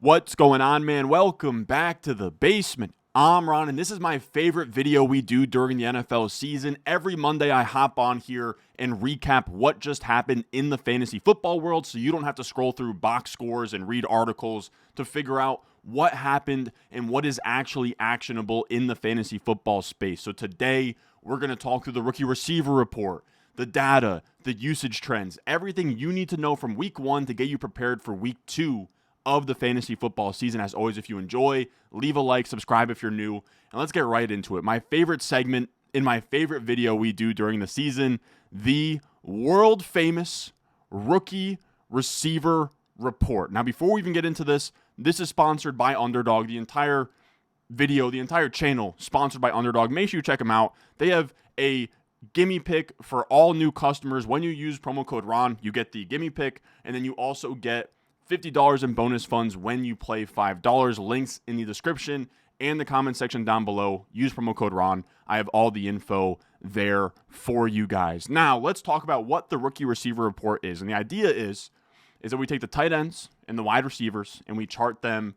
What's going on, man? Welcome back to the basement. I'm Ron, and this is my favorite video we do during the NFL season. Every Monday, I hop on here and recap what just happened in the fantasy football world so you don't have to scroll through box scores and read articles to figure out what happened and what is actually actionable in the fantasy football space. So today, we're going to talk through the rookie receiver report, the data, the usage trends, everything you need to know from week 1 to get you prepared for week 2 of the fantasy football season. As always, if you enjoy, leave a like, subscribe if you're new, and let's get right into it. My favorite segment in my favorite video we do during the season, the world famous rookie receiver report. Now, before we even get into this is sponsored by Underdog. The entire video, the entire channel sponsored by Underdog. Make sure you check them out. They have a gimme pick for all new customers. When you use promo code RON, you get the gimme pick, and then you also get $50 in bonus funds when you play $5. Links in the description and the comment section down below. Use promo code RON. I have all the info there for you guys. Now, let's talk about what the rookie receiver report is. And the idea is that we take the tight ends and the wide receivers and we chart them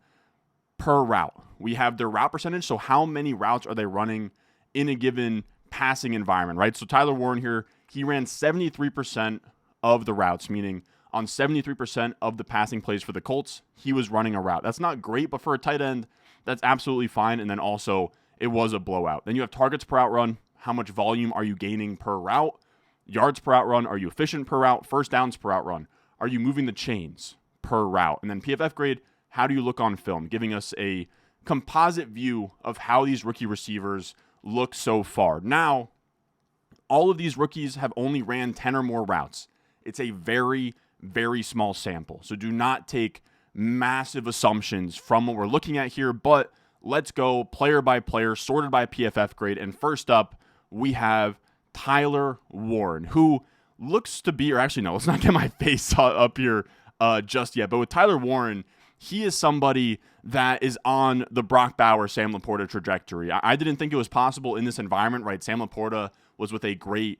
per route. We have their route percentage, so how many routes are they running in a given passing environment, right? So Tyler Warren here, he ran 73% of the routes, meaning on 73% of the passing plays for the Colts, he was running a route. That's not great, but for a tight end, that's absolutely fine. And then also, it was a blowout. Then you have targets per out run. How much volume are you gaining per route? Yards per out run. Are you efficient per route? First downs per out run. Are you moving the chains per route? And then PFF grade, how do you look on film? Giving us a composite view of how these rookie receivers look so far. Now, all of these rookies have only ran 10 or more routes. It's a very small sample. So do not take massive assumptions from what we're looking at here, but let's go player by player, sorted by PFF grade. And first up, we have Tyler Warren, who looks to be, or actually, no, let's not get my face up here just yet. But with Tyler Warren, he is somebody that is on the Brock Bowers, Sam Laporta trajectory. I didn't think it was possible in this environment, right? Sam Laporta was with a great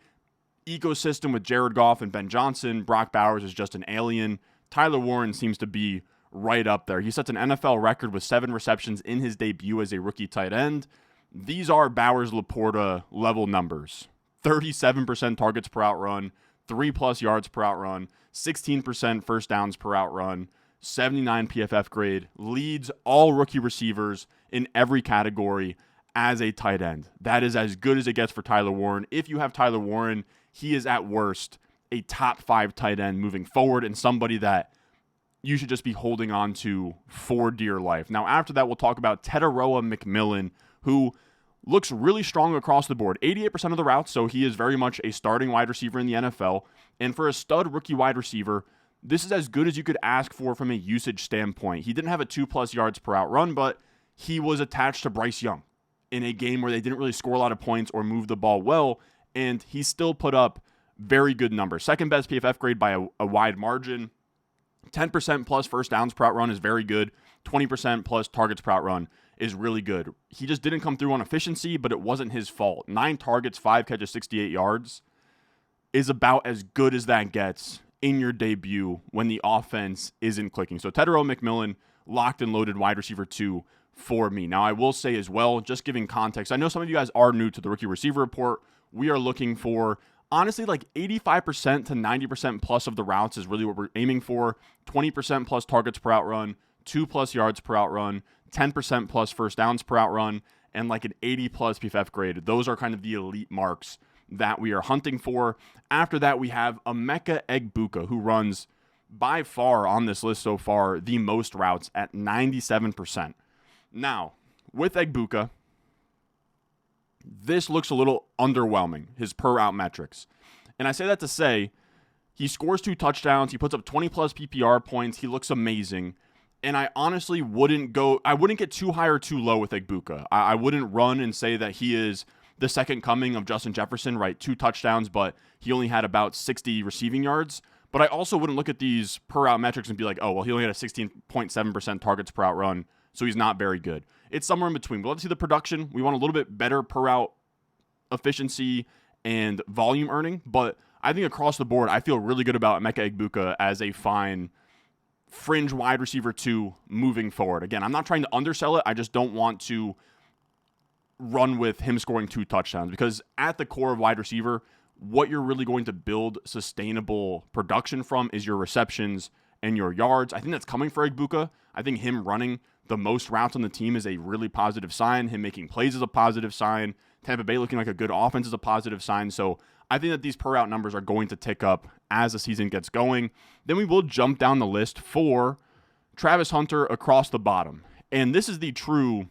ecosystem with Jared Goff and Ben Johnson. Brock Bowers is just an alien. Tyler Warren seems to be right up there. He sets an NFL record with 7 receptions in his debut as a rookie tight end. These are Bowers-Laporta level numbers. 37% targets per out run, 3+ yards per out run, 16% first downs per out run, 79 PFF grade, leads all rookie receivers in every category as a tight end. That is as good as it gets for Tyler Warren. If you have Tyler Warren, he is at worst a top 5 tight end moving forward and somebody that you should just be holding on to for dear life. Now, after that, we'll talk about Teteroa McMillan, who looks really strong across the board. 88% of the routes, so he is very much a starting wide receiver in the NFL. And for a stud rookie wide receiver, this is as good as you could ask for from a usage standpoint. He didn't have a 2+ yards per out run, but he was attached to Bryce Young in a game where they didn't really score a lot of points or move the ball well, and he still put up very good numbers. Second best PFF grade by a wide margin. 10% plus first downs per out run is very good. 20% plus targets per out run is really good. He just didn't come through on efficiency, but it wasn't his fault. 9 targets, 5 catches, 68 yards is about as good as that gets in your debut when the offense isn't clicking. So Teteroa McMillan, locked and loaded wide receiver 2 for me. Now, I will say as well, just giving context, I know some of you guys are new to the rookie receiver report. We are looking for, honestly, like 85% to 90% plus of the routes is really what we're aiming for. 20% plus targets per out run, 2+ yards per out run, 10% plus first downs per out run, and like an 80+ PFF grade. Those are kind of the elite marks that we are hunting for. After that, we have Emeka Egbuka, who runs by far on this list so far the most routes at 97%. Now, with Egbuka, this looks a little underwhelming, his per route metrics. And I say that to say, he scores 2 touchdowns, he puts up 20+ PPR points, he looks amazing. And I honestly wouldn't get too high or too low with Egbuka. I wouldn't run and say that he is the second coming of Justin Jefferson, right? 2 touchdowns, but he only had about 60 receiving yards. But I also wouldn't look at these per route metrics and be like, oh, well, he only had a 16.7% targets per out run, so he's not very good. It's somewhere in between. But let's see the production. We want a little bit better per route efficiency and volume earning. But I think across the board, I feel really good about Emeka Egbuka as a fine fringe wide receiver 2 moving forward. Again, I'm not trying to undersell it. I just don't want to run with him scoring 2 touchdowns, because at the core of wide receiver, what you're really going to build sustainable production from is your receptions and your yards. I think that's coming for Egbuka. I think him running the most routes on the team is a really positive sign. Him making plays is a positive sign. Tampa Bay looking like a good offense is a positive sign. So I think that these per route numbers are going to tick up as the season gets going. Then we will jump down the list for Travis Hunter across the bottom. And this is the true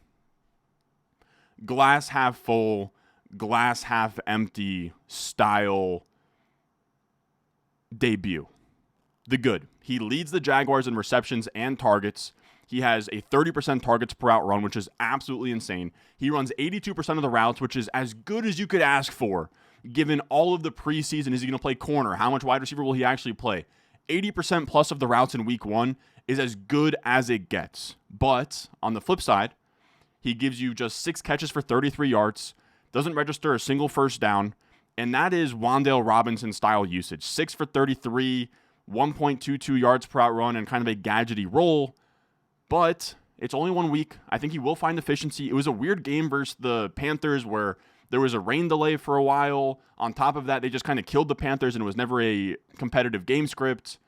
glass half full, glass half empty style debut. The good. He leads the Jaguars in receptions and targets. He has a 30% targets per route run, which is absolutely insane. He runs 82% of the routes, which is as good as you could ask for, given all of the preseason. Is he going to play corner? How much wide receiver will he actually play? 80% plus of the routes in week 1 is as good as it gets. But on the flip side, he gives you just 6 catches for 33 yards, doesn't register a single first down, and that is Wan'Dale Robinson style usage. 6 for 33, 1.22 yards per route run, and kind of a gadgety role. But it's only 1 week. I think he will find efficiency. It was a weird game versus the Panthers where there was a rain delay for a while. On top of that, they just kind of killed the Panthers, and it was never a competitive game script.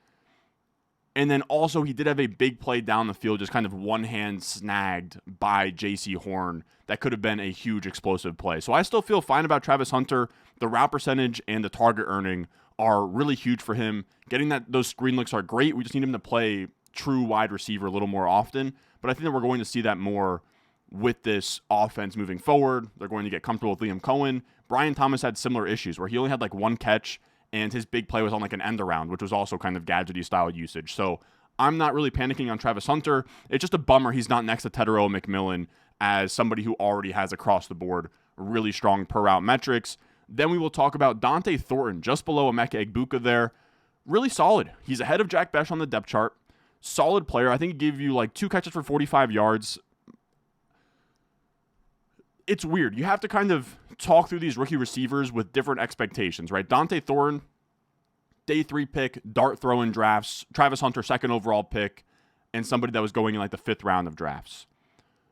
And then also he did have a big play down the field, just kind of one hand snagged by J.C. Horn. That could have been a huge explosive play. So I still feel fine about Travis Hunter. The route percentage and the target earning are really huge for him. Getting those screen looks are great. We just need him to play true wide receiver a little more often. But I think that we're going to see that more with this offense moving forward. They're going to get comfortable with Liam Cohen. Brian Thomas had similar issues where he only had like 1 catch, and his big play was on like an end around, which was also kind of gadgety style usage. So I'm not really panicking on Travis Hunter. It's just a bummer he's not next to Tetairoa McMillan as somebody who already has across the board really strong per route metrics. Then we will talk about Dante Thornton, just below Emeka Egbuka there. Really solid. He's ahead of Jack Bech on the depth chart. Solid player. I think he gave you like 2 catches for 45 yards. It's weird. You have to kind of talk through these rookie receivers with different expectations, right? Dante Thornton, day 3 pick, dart throw in drafts. Travis Hunter, 2nd overall pick, and somebody that was going in like the 5th round of drafts.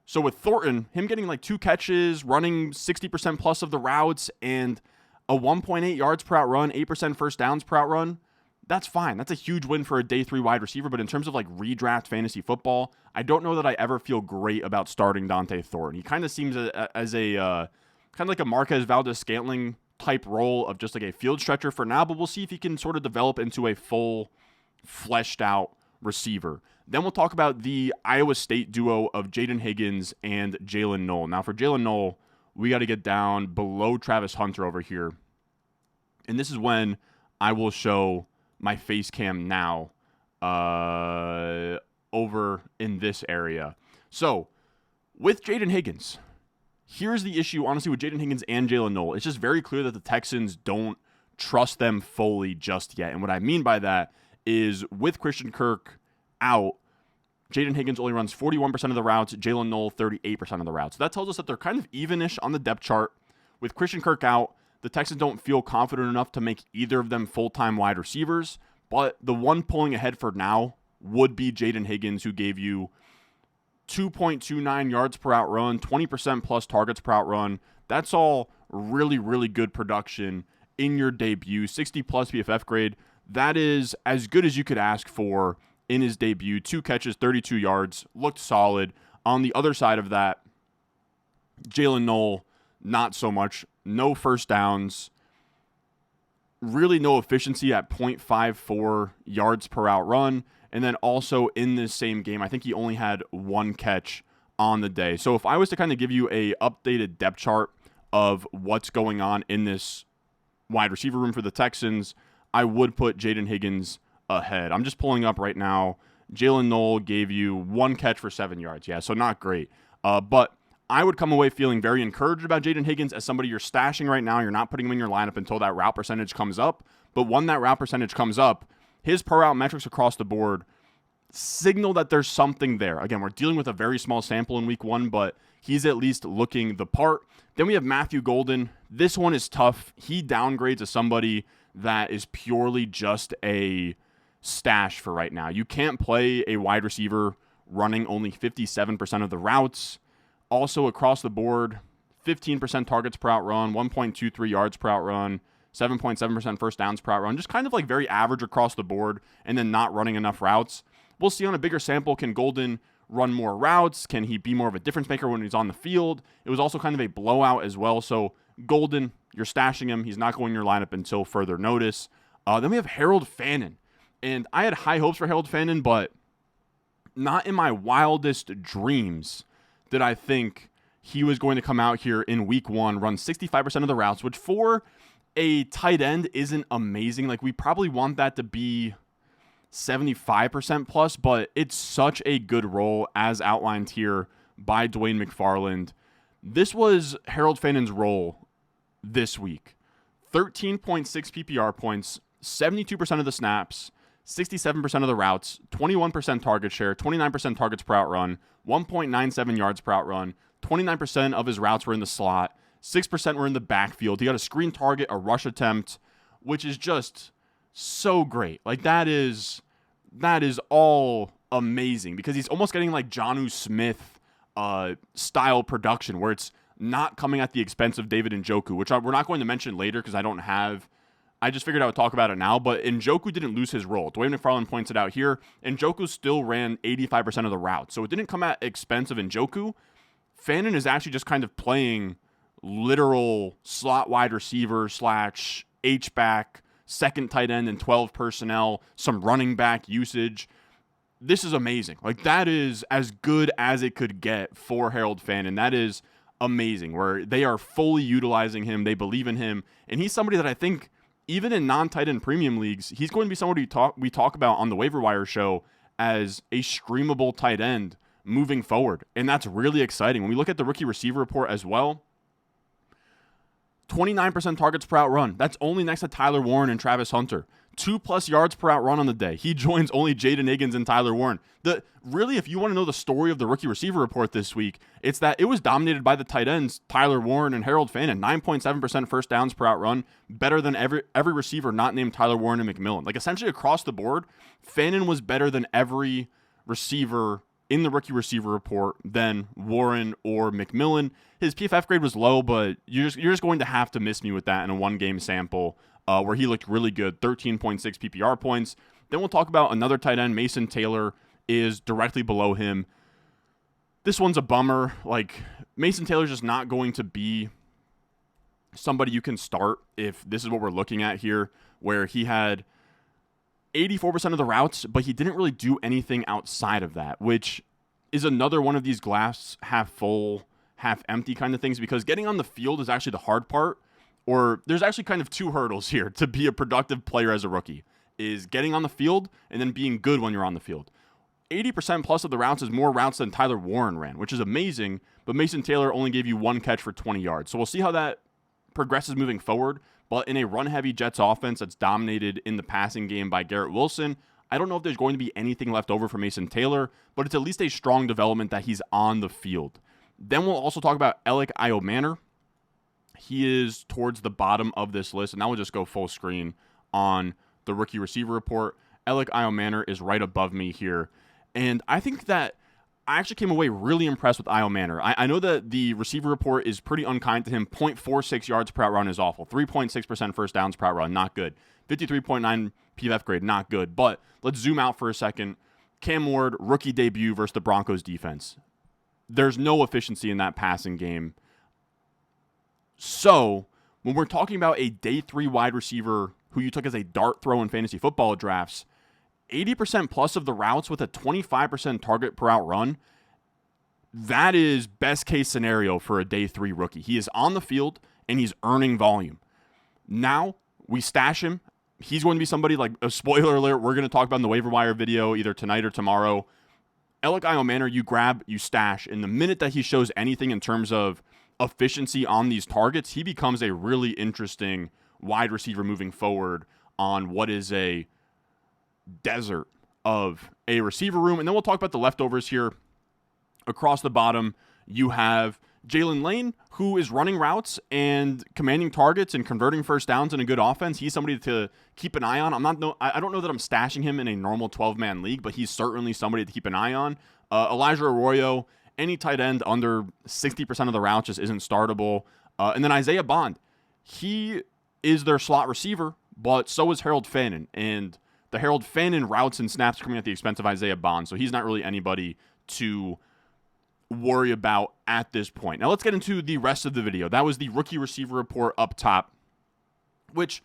So with Thornton, him getting like 2 catches, running 60% plus of the routes, and a 1.8 yards per out run, 8% first downs per out run, that's fine. That's a huge win for a day 3 wide receiver. But in terms of like redraft fantasy football, I don't know that I ever feel great about starting Dante Thornton. He kind of seems as a kind of like a Marquez Valdez-Scantling type role of just like a field stretcher for now. But we'll see if he can sort of develop into a full, fleshed out receiver. Then we'll talk about the Iowa State duo of Jaden Higgins and Jalen Knoll. Now for Jalen Knoll, we got to get down below Travis Hunter over here. And this is when I will show my face cam now over in this area. So with Jaden Higgins, here's the issue, honestly, with Jaden Higgins and Jalen Knoll. It's just very clear that the Texans don't trust them fully just yet. And what I mean by that is with Christian Kirk out, Jaden Higgins only runs 41% of the routes, Jalen Knoll 38% of the routes. So that tells us that they're kind of even-ish on the depth chart. With Christian Kirk out, the Texans don't feel confident enough to make either of them full-time wide receivers, but the one pulling ahead for now would be Jaden Higgins, who gave you 2.29 yards per out run, 20% plus targets per out run. That's all really, really good production in your debut, 60 plus PFF grade. That is as good as you could ask for in his debut. 2 catches, 32 yards, looked solid. On the other side of that, Jalen Knoll, not so much. No first downs. Really no efficiency at 0.54 yards per out run. And then also in this same game, I think he only had 1 catch on the day. So if I was to kind of give you a updated depth chart of what's going on in this wide receiver room for the Texans, I would put Jaden Higgins ahead. I'm just pulling up right now. Jalen Knoll gave you 1 catch for 7 yards. Yeah, so not great. But I would come away feeling very encouraged about Jaden Higgins as somebody you're stashing right now. You're not putting him in your lineup until that route percentage comes up. But when that route percentage comes up, his per route metrics across the board signal that there's something there. Again, we're dealing with a very small sample in week 1, but he's at least looking the part. Then we have Matthew Golden. This one is tough. He downgrades as somebody that is purely just a stash for right now. You can't play a wide receiver running only 57% of the routes. Also, across the board, 15% targets per out run, 1.23 yards per out run, 7.7% first downs per out run. Just kind of like very average across the board, and then not running enough routes. We'll see on a bigger sample, can Golden run more routes? Can he be more of a difference maker when he's on the field? It was also kind of a blowout as well. So Golden, you're stashing him. He's not going in your lineup until further notice. Then we have Harold Fannin. And I had high hopes for Harold Fannin, but not in my wildest dreams did I think he was going to come out here in week 1, run 65% of the routes, which for a tight end isn't amazing. Like, we probably want that to be 75% plus, but it's such a good role as outlined here by Dwayne McFarland. This was Harold Fannin's role this week. 13.6 PPR points, 72% of the snaps, 67% of the routes, 21% target share, 29% targets per out run, 1.97 yards per out run, 29% of his routes were in the slot, 6% were in the backfield. He got a screen target, a rush attempt, which is just so great. Like, that is all amazing, because he's almost getting like Jonnu Smith style production, where it's not coming at the expense of David Njoku, which we're not going to mention later because I just figured I would talk about it now, but Njoku didn't lose his role. Dwayne McFarland points it out here. Njoku still ran 85% of the routes, so it didn't come at expense of Njoku. Fannin is actually just kind of playing literal slot wide receiver / H-back, second tight end and 12 personnel, some running back usage. This is amazing. Like, that is as good as it could get for Harold Fannin. That is amazing, where they are fully utilizing him. They believe in him, and he's somebody that I think, even in non-tight end premium leagues, he's going to be somebody we talk about on the waiver wire show as a streamable tight end moving forward. And that's really exciting. When we look at the rookie receiver report as well, 29% targets per out run. That's only next to Tyler Warren and Travis Hunter. 2+ yards per out run on the day. He joins only Jaden Higgins and Tyler Warren. Really, if you want to know the story of the rookie receiver report this week, it's that it was dominated by the tight ends, Tyler Warren and Harold Fannin. 9.7% first downs per out run, better than every receiver not named Tyler Warren and McMillan. Like, essentially across the board, Fannin was better than every receiver in the rookie receiver report than Warren or McMillan. His PFF grade was low, but you're just going to have to miss me with that in a one-game sample where he looked really good, 13.6 PPR points. Then we'll talk about another tight end. Mason Taylor is directly below him. This one's a bummer. Like, Mason Taylor's just not going to be somebody you can start if this is what we're looking at here, where he had 84% of the routes, but he didn't really do anything outside of that, which is another one of these glass half full, half empty kind of things, because getting on the field is actually the hard part. Or there's actually kind of two hurdles here to be a productive player as a rookie, is getting on the field and then being good when you're on the field. 80% plus of the routes is more routes than Tyler Warren ran, which is amazing, but Mason Taylor only gave you 1 catch for 20 yards. So we'll see how that progresses moving forward. But in a run-heavy Jets offense that's dominated in the passing game by Garrett Wilson, I don't know if there's going to be anything left over for Mason Taylor, but it's at least a strong development that he's on the field. Then we'll also talk about Alec Iomanner. He is towards the bottom of this list, and now we'll just go full screen on the rookie receiver report. Alec Iomanner is right above me here, and I think that I actually came away really impressed with Iomanner. I know that the receiver report is pretty unkind to him. 0.46 yards per out run is awful. 3.6% first downs per out run, not good. 53.9 PFF grade, not good. But let's zoom out for a second. Cam Ward, rookie debut versus the Broncos defense. There's no efficiency in that passing game. So, when we're talking about a day 3 wide receiver who you took as a dart throw in fantasy football drafts, 80% plus of the routes with a 25% target per out run, that is best case scenario for a day 3 rookie. He is on the field and he's earning volume. Now, we stash him. He's going to be somebody, like, a spoiler alert, we're going to talk about in the waiver wire video either tonight or tomorrow. Alec Iomanner, you grab, you stash. And the minute that he shows anything in terms of efficiency on these targets, he becomes a really interesting wide receiver moving forward on what is a desert of a receiver room. And then we'll talk about the leftovers here. Across the bottom, you have Jalen Lane, who is running routes and commanding targets and converting first downs in a good offense, he's somebody to keep an eye on. I don't know that I'm stashing him in a normal 12-man league, but he's certainly somebody to keep an eye on. Elijah Arroyo, any tight end under 60% of the routes just isn't startable. And then Isaiah Bond, he is their slot receiver, but so is Harold Fannin. And the Harold Fannin routes and snaps coming at the expense of Isaiah Bond, so he's not really anybody to worry about at this point. Now let's get into the rest of the video. That was the rookie receiver report up top, which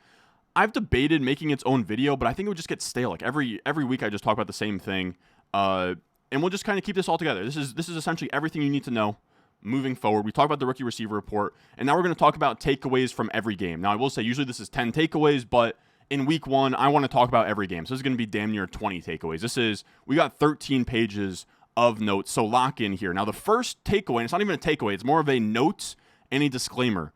I've debated making its own video, but I think it would just get stale. Like every week I just talk about the same thing, and we'll just kind of keep this all together. This is essentially everything you need to know moving forward. We talk about the rookie receiver report, and now we're going to talk about takeaways from every game. Now I will say usually this is 10 takeaways, but in week 1 I want to talk about every game, so this is going to be damn near 20 takeaways. We got 13 pages of notes, so lock in here. Now the first takeaway, and it's not even a takeaway, it's more of a note and a disclaimer,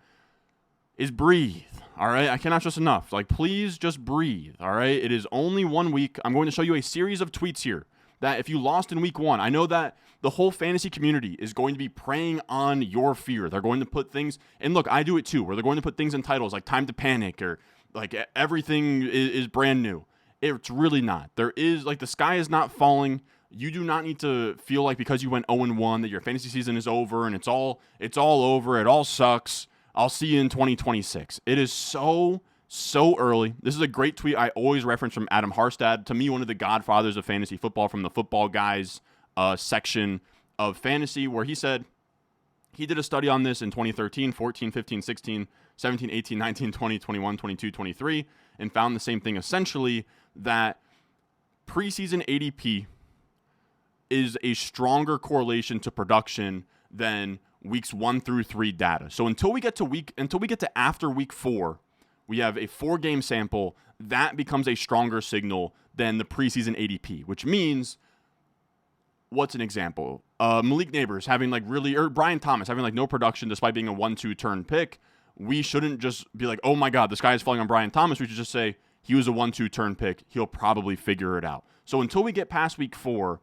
is breathe. All right, I cannot stress enough. Like, please just breathe. All right, it is only 1 week. I'm going to show you a series of tweets here that if you lost in week 1, I know that the whole fantasy community is going to be preying on your fear. They're going to put things, and look, I do it too, where they're going to put things in titles like time to panic or like everything is brand new. It's really not. There is, like, the sky is not falling. You do not need to feel like because you went 0-1 that your fantasy season is over and it's all over. It all sucks. I'll see you in 2026. It is so early. This is a great tweet I always reference from Adam Harstad. To me, one of the godfathers of fantasy football, from the Football Guys section of fantasy, where he said he did a study on this in 2013, 14, 15, 16, 17, 18, 19, 20, 21, 22, 23, and found the same thing, essentially, that preseason ADP is a stronger correlation to production than weeks 1 through 3 data. So until we get to after week 4, we have a 4-game sample that becomes a stronger signal than the preseason ADP, which means, what's an example? Malik Neighbors having or Brian Thomas having no production despite being a 1-2 turn pick. We shouldn't just be like, oh my God, the sky is falling on Brian Thomas. We should just say he was a 1-2 turn pick. He'll probably figure it out. So until we get past week 4,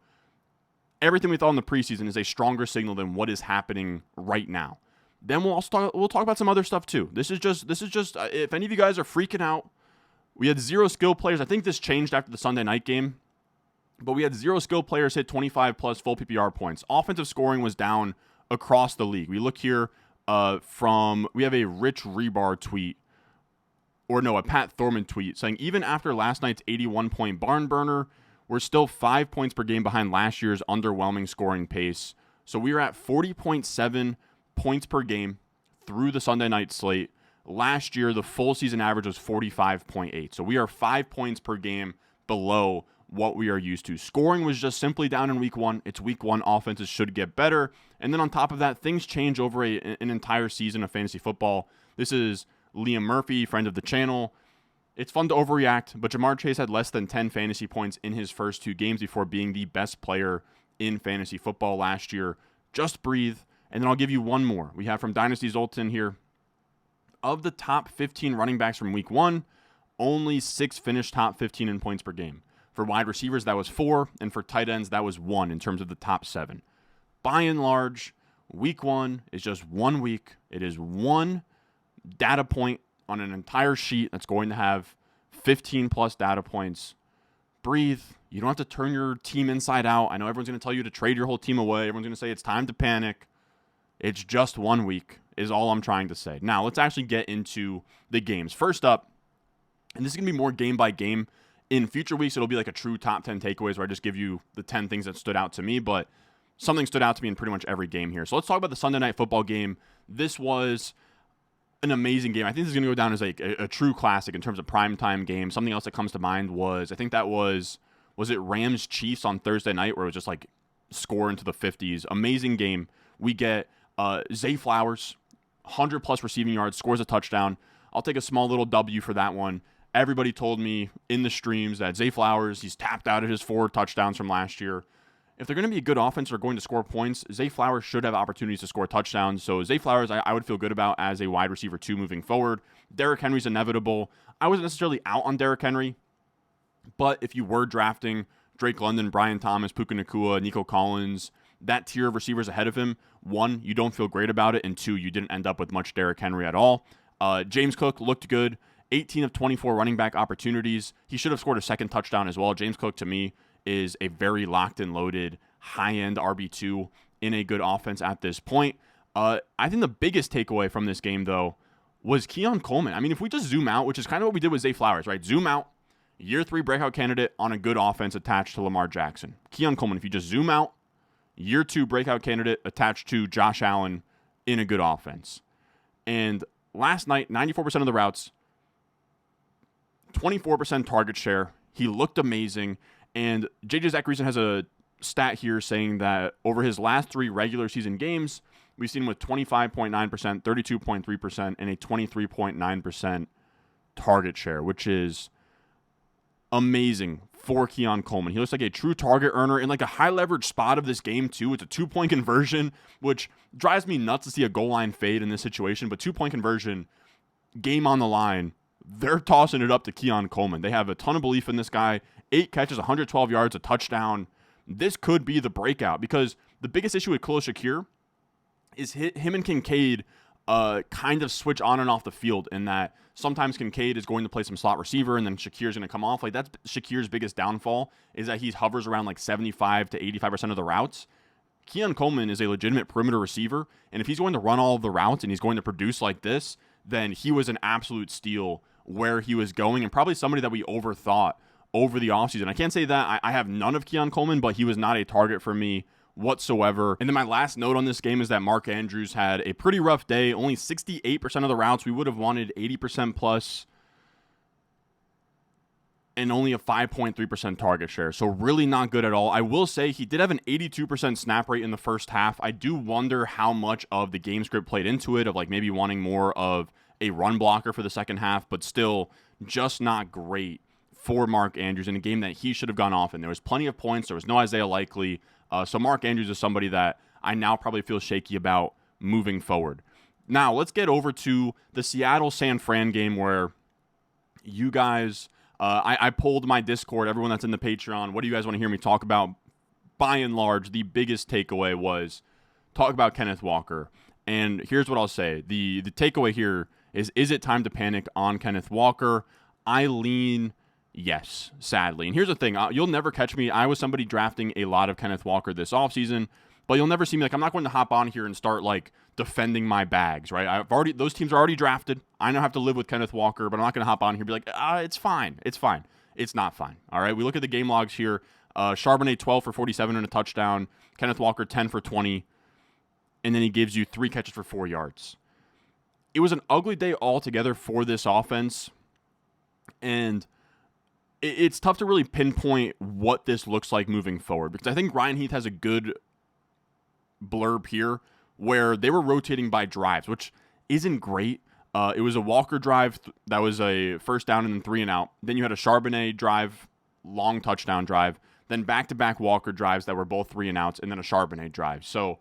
everything we thought in the preseason is a stronger signal than what is happening right now. Then we'll talk about some other stuff too. This is just if any of you guys are freaking out, we had 0 skill players. I think this changed after the Sunday night game, but we had 0 skill players hit 25 plus full PPR points. Offensive scoring was down across the league. We look here we have a Rich Rebar tweet, a Pat Thorman tweet saying even after last night's 81-point barn burner, we're still 5 points per game behind last year's underwhelming scoring pace. So we are at 40.7 points per game through the Sunday night slate. Last year, the full season average was 45.8. So we are 5 points per game below what we are used to. Scoring was just simply down in week 1. It's week 1. Offenses should get better. And then on top of that, things change over an entire season of fantasy football. This is Liam Murphy, friend of the channel. It's fun to overreact, but Jamar Chase had less than 10 fantasy points in his first 2 games before being the best player in fantasy football last year. Just breathe. And then I'll give you one more. We have from Dynasty Zoltan here. Of the top 15 running backs from week 1, only 6 finished top 15 in points per game. For wide receivers, that was 4, and for tight ends, that was 1 in terms of the top 7. By and large, week 1 is just 1 week. It is 1 data point on an entire sheet that's going to have 15 plus data points. Breathe. You don't have to turn your team inside out. I know everyone's going to tell you to trade your whole team away. Everyone's going to say it's time to panic. It's just 1 week is all I'm trying to say. Now, let's actually get into the games. First up, and this is going to be more game by game. In future weeks, it'll be like a true top 10 takeaways where I just give you the 10 things that stood out to me, but something stood out to me in pretty much every game here. So let's talk about the Sunday Night Football game. This was an amazing game. I think this is going to go down as a true classic in terms of primetime game. Something else that comes to mind was, I think that was it Rams-Chiefs on Thursday night, where it was just like score into the 50s. Amazing game. We get Zay Flowers, 100-plus receiving yards, scores a touchdown. I'll take a small little W for that one. Everybody told me in the streams that Zay Flowers, he's tapped out at his 4 touchdowns from last year. If they're going to be a good offense or going to score points, Zay Flowers should have opportunities to score touchdowns. So Zay Flowers, I would feel good about as a wide receiver 2 moving forward. Derrick Henry's inevitable. I wasn't necessarily out on Derrick Henry, but if you were drafting Drake London, Brian Thomas, Puka Nacua, Nico Collins, that tier of receivers ahead of him, one, you don't feel great about it, and two, you didn't end up with much Derrick Henry at all. James Cook looked good. 18 of 24 running back opportunities. He should have scored a second touchdown as well. James Cook, to me, is a very locked and loaded, high-end RB2 in a good offense at this point. I think the biggest takeaway from this game, though, was Keon Coleman. I mean, if we just zoom out, which is kind of what we did with Zay Flowers, right? Zoom out, year 3 breakout candidate on a good offense attached to Lamar Jackson. Keon Coleman, if you just zoom out, year 2 breakout candidate attached to Josh Allen in a good offense. And last night, 94% of the routes, 24% target share. He looked amazing. And J.J. Zachariason has a stat here saying that over his last 3 regular season games, we've seen him with 25.9%, 32.3%, and a 23.9% target share, which is amazing for Keon Coleman. He looks like a true target earner in like a high leverage spot of this game too. It's a 2-point conversion, which drives me nuts to see a goal line fade in this situation, but 2-point conversion, game on the line. They're tossing it up to Keon Coleman. They have a ton of belief in this guy. 8 catches, 112 yards, a touchdown. This could be the breakout because the biggest issue with Khalil Shakir is him and Kincaid kind of switch on and off the field in that sometimes Kincaid is going to play some slot receiver and then Shakir's going to come off. Like that's Shakir's biggest downfall is that he hovers around like 75 to 85% of the routes. Keon Coleman is a legitimate perimeter receiver, and if he's going to run all of the routes and he's going to produce like this, then he was an absolute steal where he was going and probably somebody that we overthought over the offseason. I can't say that I have none of Keon Coleman, but he was not a target for me whatsoever. And then my last note on this game is that Mark Andrews had a pretty rough day. Only 68% of the routes. We would have wanted 80% plus, and only a 5.3% target share. So really not good at all. I will say he did have an 82% snap rate in the first half. I do wonder how much of the game script played into it, of like maybe wanting more of a run blocker for the second half, but still just not great for Mark Andrews in a game that he should have gone off in. There was plenty of points. There was no Isaiah Likely. So Mark Andrews is somebody that I now probably feel shaky about moving forward. Now, let's get over to the Seattle-San Fran game where you guys, I polled my Discord, everyone that's in the Patreon, what do you guys want to hear me talk about? By and large, the biggest takeaway was talk about Kenneth Walker. And here's what I'll say. The takeaway here is it time to panic on Kenneth Walker? I lean yes, sadly. And here's the thing. You'll never catch me. I was somebody drafting a lot of Kenneth Walker this offseason, but you'll never see me. Like, I'm not going to hop on here and start, like, defending my bags, right? Those teams are already drafted. I now have to live with Kenneth Walker, but I'm not going to hop on here and be like, it's fine. It's fine. It's not fine. All right? We look at the game logs here. Charbonnet, 12 for 47 and a touchdown. Kenneth Walker, 10 for 20. And then he gives you 3 catches for 4 yards. It was an ugly day altogether for this offense. And it's tough to really pinpoint what this looks like moving forward, because I think Ryan Heath has a good blurb here where they were rotating by drives, which isn't great. It was a Walker drive that was a first down and then 3 and out. Then you had a Charbonnet drive, long touchdown drive, then back-to-back Walker drives that were both 3 and outs, and then a Charbonnet drive. So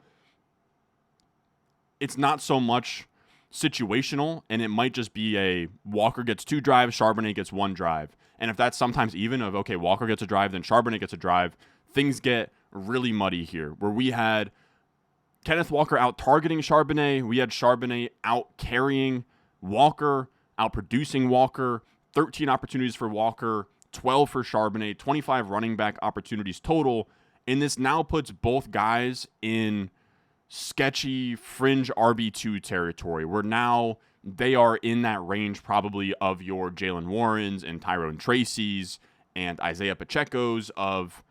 it's not so much situational, and it might just be a Walker gets 2 drives, Charbonnet gets 1 drive. And if that's sometimes even of, okay, Walker gets a drive, then Charbonnet gets a drive, things get really muddy here, where we had Kenneth Walker out targeting Charbonnet, we had Charbonnet out carrying Walker, out producing Walker, 13 opportunities for Walker, 12 for Charbonnet, 25 running back opportunities total, and this now puts both guys in sketchy fringe RB2 territory, where now they are in that range probably of your Jalen Warrens and Tyrone Tracy's and Isaiah Pacheco's, of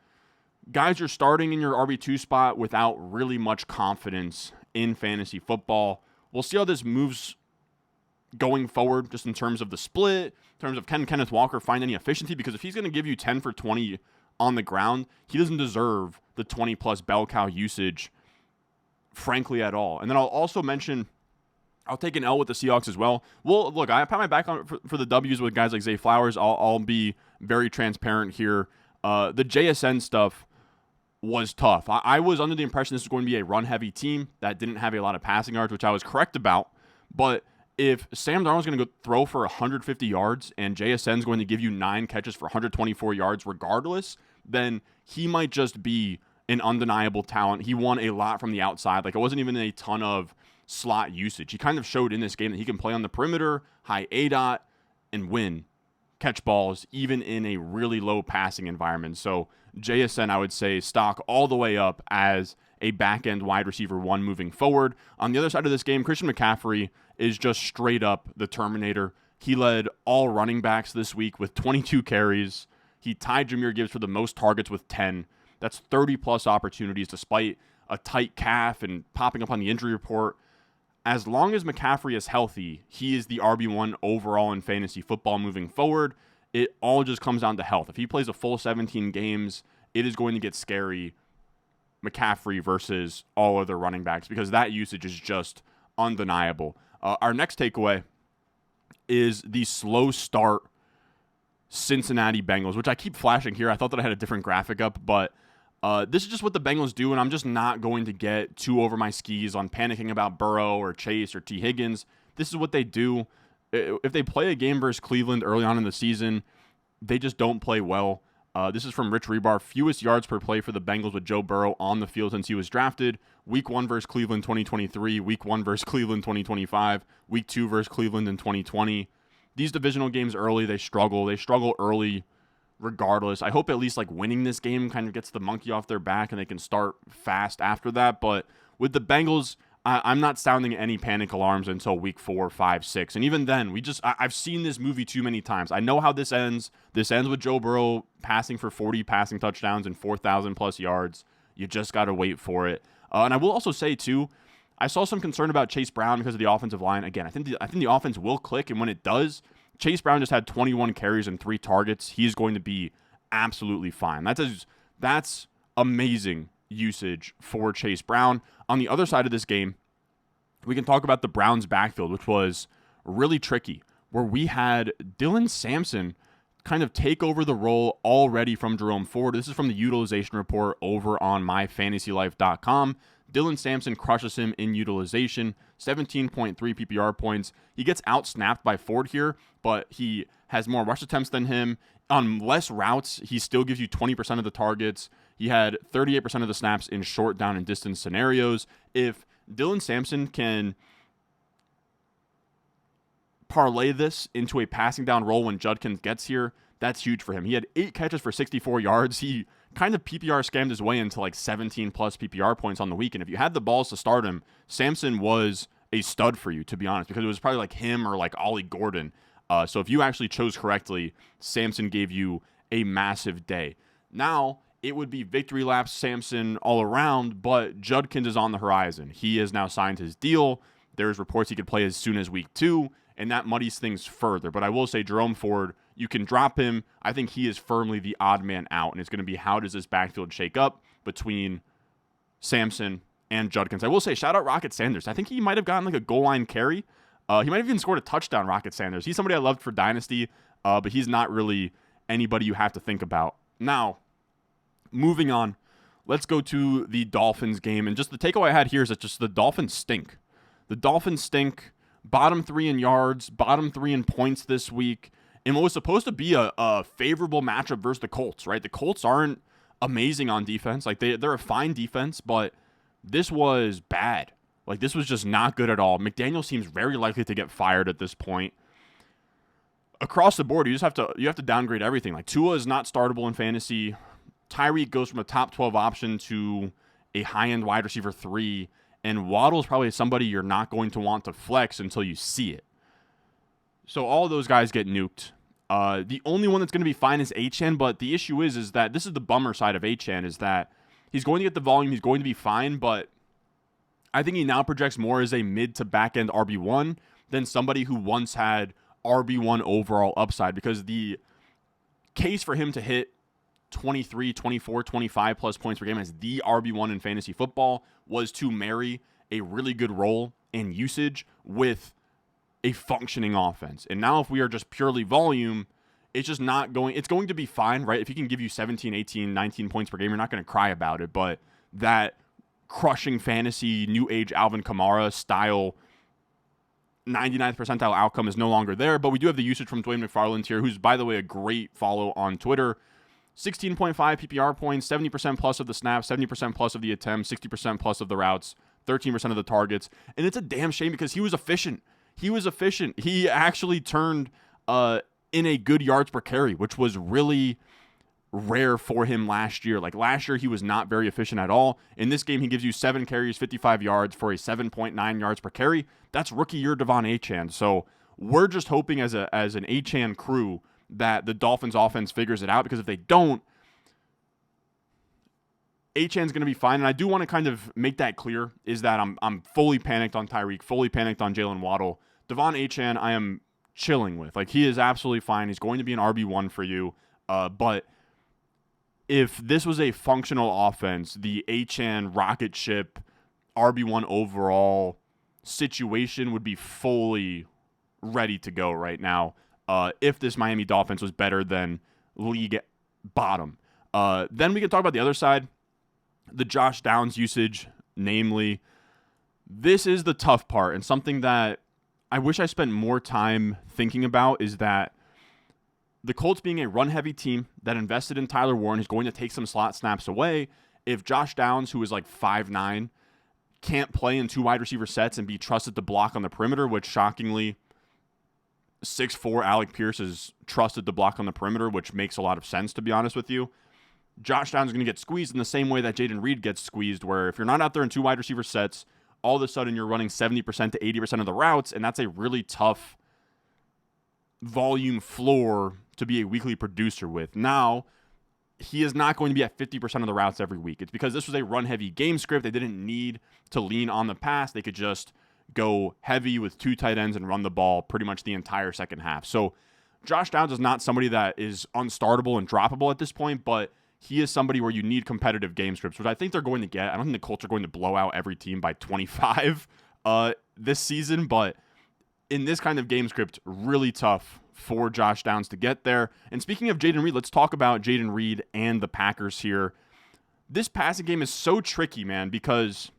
guys you're starting in your RB2 spot without really much confidence in fantasy football. We'll see how this moves going forward, just in terms of the split, in terms of can Kenneth Walker find any efficiency, because if he's going to give you 10 for 20 on the ground, he doesn't deserve the 20-plus bell cow usage, frankly, at all. And then I'll also mention, I'll take an L with the Seahawks as well. Well, look, I pat my back on for the W's with guys like Zay Flowers. I'll be very transparent here. The JSN stuff was tough. I was under the impression this was going to be a run-heavy team that didn't have a lot of passing yards, which I was correct about. But if Sam Darnold's going to go throw for 150 yards and JSN's going to give you 9 catches for 124 yards regardless, then he might just be an undeniable talent. He won a lot from the outside. Like, it wasn't even a ton of slot usage. He kind of showed in this game that he can play on the perimeter, high ADOT, and catch balls, even in a really low passing environment. So JSN, I would say, stock all the way up as a back-end wide receiver 1 moving forward. On the other side of this game, Christian McCaffrey is just straight up the Terminator. He led all running backs this week with 22 carries. He tied Jahmyr Gibbs for the most targets with 10. That's 30-plus opportunities despite a tight calf and popping up on the injury report. As long as McCaffrey is healthy, he is the RB1 overall in fantasy football moving forward. It all just comes down to health. If he plays a full 17 games, it is going to get scary, McCaffrey versus all other running backs, because that usage is just undeniable. Our next takeaway is the slow start Cincinnati Bengals, which I keep flashing here. I thought that I had a different graphic up, but this is just what the Bengals do, and I'm just not going to get too over my skis on panicking about Burrow or Chase or T. Higgins. This is what they do. If they play a game versus Cleveland early on in the season, they just don't play well. This is from Rich Rebar. Fewest yards per play for the Bengals with Joe Burrow on the field since he was drafted. Week 1 versus Cleveland 2023, Week 1 versus Cleveland 2025, Week 2 versus Cleveland in 2020. These divisional games early, they struggle. They struggle early regardless. I hope at least like winning this game kind of gets the monkey off their back and they can start fast after that. But with the Bengals, I'm not sounding any panic alarms until week 4, 5, 6. And even then, I've seen this movie too many times. I know how this ends. This ends with Joe Burrow passing for 40 passing touchdowns and 4,000 plus yards. You just got to wait for it. And I will also say too, I saw some concern about Chase Brown because of the offensive line. Again, I think the offense will click, and when it does, Chase Brown just had 21 carries and 3 targets. He's going to be absolutely fine. That's amazing usage for Chase Brown. On the other side of this game, we can talk about the Browns' backfield, which was really tricky, where we had Dylan Sampson kind of take over the role already from Jerome Ford. This is from the utilization report over on myfantasylife.com. Dylan Sampson crushes him in utilization, 17.3 PPR points. He gets out-snapped by Ford here, but he has more rush attempts than him. On less routes, he still gives you 20% of the targets. He had 38% of the snaps in short, down, and distance scenarios. If Dylan Sampson can parlay this into a passing down role when Judkins gets here, that's huge for him. He had 8 catches for 64 yards. He kind of PPR scammed his way into like 17 plus PPR points on the week. And if you had the balls to start him, Sampson was a stud for you, to be honest, because it was probably like him or like Ollie Gordon. So if you actually chose correctly, Sampson gave you a massive day. Now, it would be victory laps Sampson all around, but Judkins is on the horizon. He has now signed his deal. There's reports he could play as soon as week 2, and that muddies things further. But I will say Jerome Ford, you can drop him. I think he is firmly the odd man out, and it's going to be how does this backfield shake up between Sampson and Judkins. I will say shout out Rocket Sanders. I think he might have gotten like a goal line carry. He might have even scored a touchdown, Rocket Sanders. He's somebody I loved for Dynasty, but he's not really anybody you have to think about. Now, moving on, let's go to the Dolphins game. And just the takeaway I had here is that just the Dolphins stink. The Dolphins stink. Bottom 3 in yards, bottom 3 in points this week. And what was supposed to be a favorable matchup versus the Colts, right? The Colts aren't amazing on defense. Like they're a fine defense, but this was bad. Like this was just not good at all. McDaniel seems very likely to get fired at this point. Across the board, you have to downgrade everything. Like Tua is not startable in fantasy. Tyreek goes from a top 12 option to a high-end wide receiver 3, and Waddle is probably somebody you're not going to want to flex until you see it. So all those guys get nuked. The only one that's going to be fine is Achane, but the issue is that this is the bummer side of Achane, is that he's going to get the volume, he's going to be fine, but I think he now projects more as a mid to back end RB1 than somebody who once had RB1 overall upside, because the case for him to hit 23, 24, 25 plus points per game as the RB1 in fantasy football was to marry a really good role and usage with a functioning offense. And now if we are just purely volume, it's just not going, it's going to be fine, right? If he can give you 17, 18, 19 points per game, you're not going to cry about it, but that crushing fantasy, new age Alvin Kamara style 99th percentile outcome is no longer there. But we do have the usage from Dwayne McFarland here, who's, by the way, a great follow on Twitter. 16.5 PPR points, 70% plus of the snaps, 70% plus of the attempts, 60% plus of the routes, 13% of the targets. And it's a damn shame because he was efficient. He actually turned in a good yards per carry, which was really rare for him last year. Like last year, he was not very efficient at all. In this game, he gives you 7 carries, 55 yards for a 7.9 yards per carry. That's rookie year Devon Achane. So we're just hoping as an Achane crew that the Dolphins offense figures it out, because if they don't, Achane's going to be fine. And I do want to kind of make that clear, is that I'm fully panicked on Tyreek, fully panicked on Jalen Waddle. Devon Achane, I am chilling with. Like, he is absolutely fine. He's going to be an RB1 for you. But if this was a functional offense, the Achane rocket ship RB1 overall situation would be fully ready to go right now. If this Miami Dolphins was better than league bottom. Then we can talk about the other side, the Josh Downs usage, namely. This is the tough part, and something that I wish I spent more time thinking about is that the Colts, being a run-heavy team that invested in Tyler Warren, is going to take some slot snaps away. If Josh Downs, who is like 5'9", can't play in 2 wide receiver sets and be trusted to block on the perimeter, which shockingly 6'4" Alec Pierce is trusted to block on the perimeter, which makes a lot of sense, to be honest with you. Josh Downs is going to get squeezed in the same way that Jaden Reed gets squeezed, where if you're not out there in 2 wide receiver sets, all of a sudden you're running 70% to 80% of the routes, and that's a really tough volume floor to be a weekly producer with. Now, he is not going to be at 50% of the routes every week. It's because this was a run-heavy game script. They didn't need to lean on the pass. They could just go heavy with 2 tight ends and run the ball pretty much the entire second half. So Josh Downs is not somebody that is unstartable and droppable at this point, but he is somebody where you need competitive game scripts, which I think they're going to get. I don't think the Colts are going to blow out every team by 25 this season, but in this kind of game script, really tough for Josh Downs to get there. And speaking of Jaden Reed, let's talk about Jaden Reed and the Packers here. This passing game is so tricky, man, because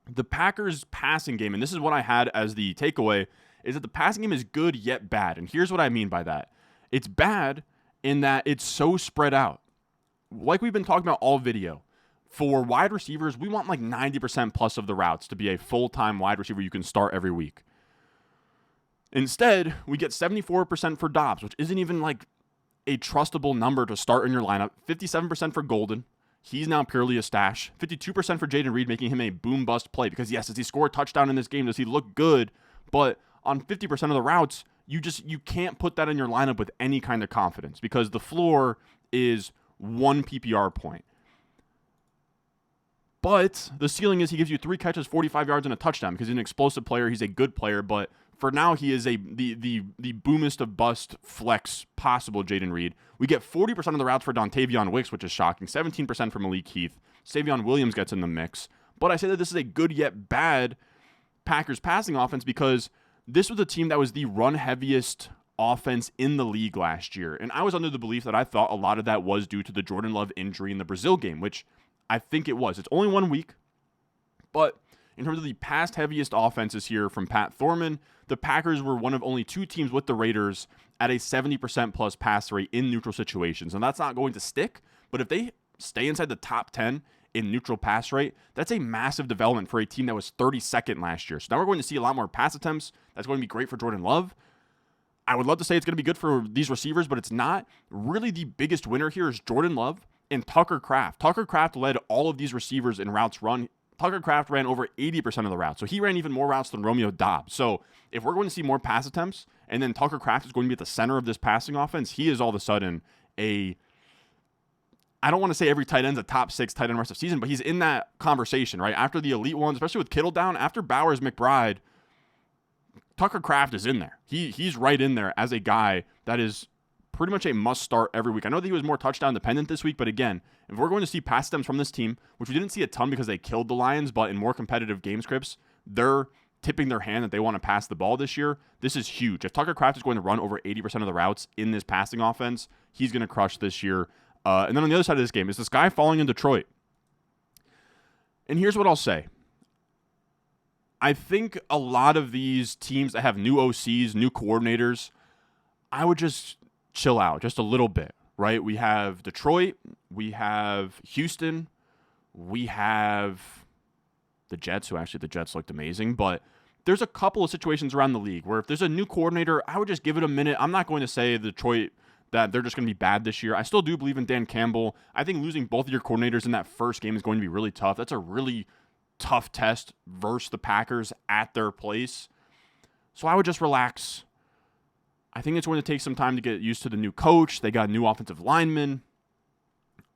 the Packers passing game, and this is what I had as the takeaway, is that the passing game is good yet bad. And here's what I mean by that. It's bad in that it's so spread out. Like we've been talking about all video, for wide receivers, we want like 90% plus of the routes to be a full-time wide receiver you can start every week. Instead, we get 74% for Dobbs, which isn't even like a trustable number to start in your lineup. 57% for Golden. He's now purely a stash. 52% for Jaden Reed, making him a boom-bust play. Because yes, does he score a touchdown in this game? Does he look good? But on 50% of the routes, you can't put that in your lineup with any kind of confidence, because the floor is 1 PPR point. But the ceiling is he gives you 3 catches, 45 yards, and a touchdown, because he's an explosive player. He's a good player, but for now, he is the boomest of bust flex possible, Jaden Reed. We get 40% of the routes for Dontavion Wicks, which is shocking. 17% for Malik Heath. Savion Williams gets in the mix. But I say that this is a good yet bad Packers passing offense, because this was a team that was the run-heaviest offense in the league last year. And I was under the belief that I thought a lot of that was due to the Jordan Love injury in the Brazil game, which I think it was. It's only 1 week, but in terms of the past heaviest offenses here from Pat Thorman, the Packers were one of only 2 teams with the Raiders at a 70% plus pass rate in neutral situations. And that's not going to stick, but if they stay inside the top 10 in neutral pass rate, that's a massive development for a team that was 32nd last year. So now we're going to see a lot more pass attempts. That's going to be great for Jordan Love. I would love to say it's going to be good for these receivers, but it's not. Really, the biggest winner here is Jordan Love and Tucker Kraft. Tucker Kraft led all of these receivers in routes run. Tucker Kraft ran over 80% of the routes. So he ran even more routes than Romeo Doubs. So if we're going to see more pass attempts, and then Tucker Kraft is going to be at the center of this passing offense, he is all of a sudden I don't want to say every tight end's a top 6 tight end rest of season, but he's in that conversation, right? After the elite ones, especially with Kittle down, after Bowers, McBride, Tucker Kraft is in there. He's right in there as a guy that is pretty much a must start every week. I know that he was more touchdown dependent this week, but again, if we're going to see pass attempts from this team, which we didn't see a ton because they killed the Lions, but in more competitive game scripts, they're tipping their hand that they want to pass the ball this year. This is huge. If Tucker Kraft is going to run over 80% of the routes in this passing offense, he's going to crush this year. And then on the other side of this game is the sky falling in Detroit. And here's what I'll say. I think a lot of these teams that have new OCs, new coordinators, I would just chill out just a little bit. right? We have Detroit, we have Houston, we have the Jets, who actually the Jets looked amazing, but there's a couple of situations around the league where if there's a new coordinator, I would just give it a minute. I'm not going to say Detroit that they're just going to be bad this year. I still do believe in Dan Campbell. I think losing both of your coordinators in that first game is going to be really tough. That's a really tough test versus the Packers at their place. So I would just relax. I think it's going to take some time to get used to the new coach. They got new offensive linemen.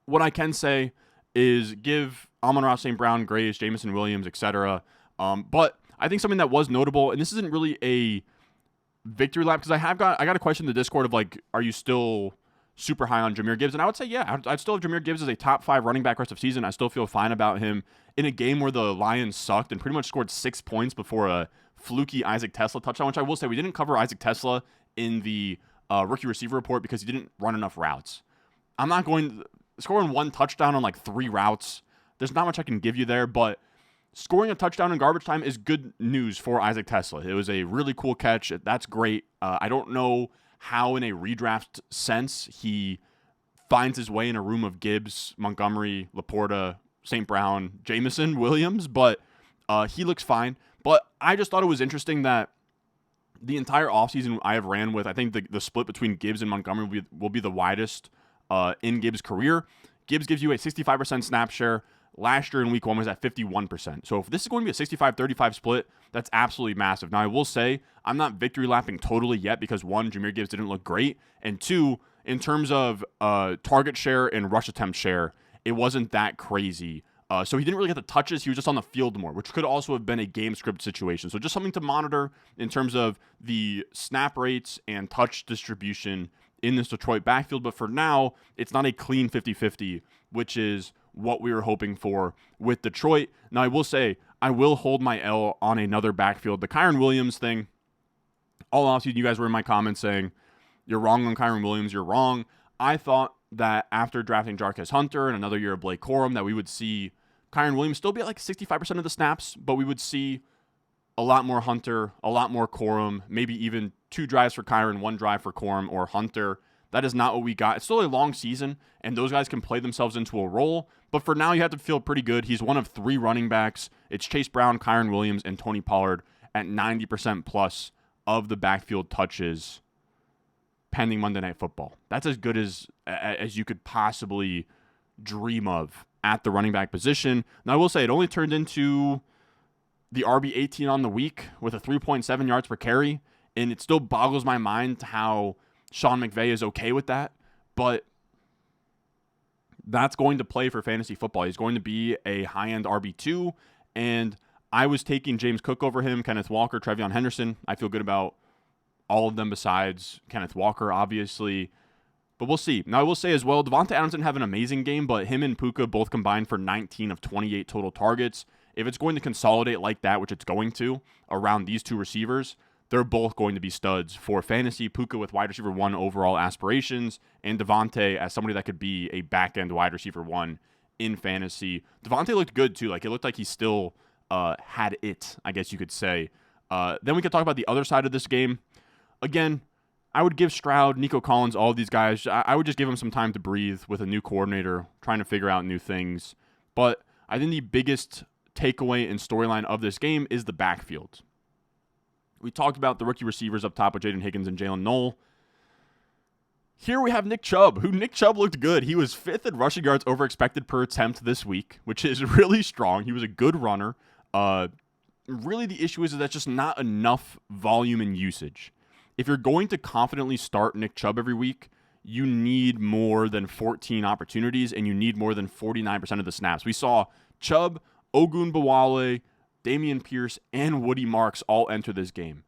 What I can say is give Amon-Ra St. Brown grace, Jameson Williams, etc. But I think something that was notable, and this isn't really a victory lap, because I got a question in the Discord of like, are you still super high on Jahmyr Gibbs? And I would say, yeah, I'd still have Jahmyr Gibbs as a top 5 running back rest of season. I still feel fine about him in a game where the Lions sucked and pretty much scored 6 points before a fluky Isaac Tesla touchdown, which I will say we didn't cover Isaac Tesla in the rookie receiver report because he didn't run enough routes. I'm not going scoring 1 touchdown on like 3 routes. There's not much I can give you there, but scoring a touchdown in garbage time is good news for Isaac Tesla. It was a really cool catch. That's great. I don't know how in a redraft sense he finds his way in a room of Gibbs, Montgomery, Laporta, St. Brown, Jameson, Williams, but he looks fine. But I just thought it was interesting that the entire offseason I have ran with, I think the split between Gibbs and Montgomery will be the widest in Gibbs' career. Gibbs gives you a 65% snap share. Last year in week 1 was at 51%. So if this is going to be a 65-35 split, that's absolutely massive. Now, I will say I'm not victory lapping totally yet because 1, Jahmyr Gibbs didn't look great. And 2, in terms of target share and rush attempt share, it wasn't that crazy. So he didn't really get the touches. He was just on the field more, which could also have been a game script situation. So just something to monitor in terms of the snap rates and touch distribution in this Detroit backfield. But for now, it's not a clean 50-50, which is what we were hoping for with Detroit. Now, I will say, I will hold my L on another backfield. The Kyren Williams thing, all offseason, you guys were in my comments saying, you're wrong on Kyren Williams, you're wrong. I thought that after drafting Jarquez Hunter and another year of Blake Corum, that we would see Kyren Williams still be at like 65% of the snaps, but we would see a lot more Hunter, a lot more Corum, maybe even 2 drives for Kyren, 1 drive for Corum or Hunter. That is not what we got. It's still a long season, and those guys can play themselves into a role. But for now, you have to feel pretty good. He's one of 3 running backs. It's Chase Brown, Kyren Williams, and Tony Pollard at 90% plus of the backfield touches pending Monday Night Football. That's as good as you could possibly dream of at the running back position. Now, I will say it only turned into the RB18 on the week with a 3.7 yards per carry, and it still boggles my mind how Sean McVay is okay with that, but that's going to play for fantasy football. He's going to be a high-end RB2, and I was taking James Cook over him, Kenneth Walker, Trevion Henderson. I feel good about all of them besides Kenneth Walker, obviously, but we'll see. Now, I will say as well, Devonta Adams didn't have an amazing game, but him and Puka both combined for 19 of 28 total targets. If it's going to consolidate like that, which it's going to, around these 2 receivers, they're both going to be studs for fantasy. Puka with wide receiver 1 overall aspirations, and Devontae as somebody that could be a back-end wide receiver 1 in fantasy. Devontae looked good, too. Like, it looked like he still had it, I guess you could say. Then we could talk about the other side of this game. Again, I would give Stroud, Nico Collins, all of these guys, I would just give them some time to breathe with a new coordinator, trying to figure out new things. But I think the biggest takeaway and storyline of this game is the backfield. We talked about the rookie receivers up top with Jaden Higgins and Jalen Noel. Here we have Nick Chubb, Nick Chubb looked good. He was 5th in rushing yards over expected per attempt this week, which is really strong. He was a good runner. Really the issue is that that's just not enough volume and usage. If you're going to confidently start Nick Chubb every week, you need more than 14 opportunities, and you need more than 49% of the snaps. We saw Chubb, Ogunbowale, Dameon Pierce, and Woody Marks all enter this game.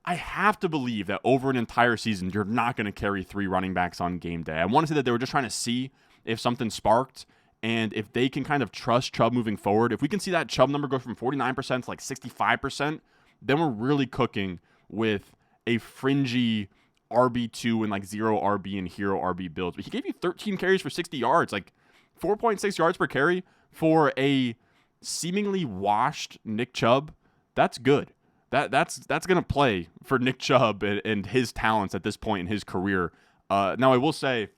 I have to believe that over an entire season, you're not going to carry 3 running backs on game day. I want to say that they were just trying to see if something sparked, and if they can kind of trust Chubb moving forward. If we can see that Chubb number go from 49% to like 65%, then we're really cooking with a fringy RB2 and like 0 RB and hero RB builds. But he gave you 13 carries for 60 yards, like 4.6 yards per carry for a seemingly washed Nick Chubb. That's good. That's going to play for Nick Chubb and his talents at this point in his career. Now, I will say,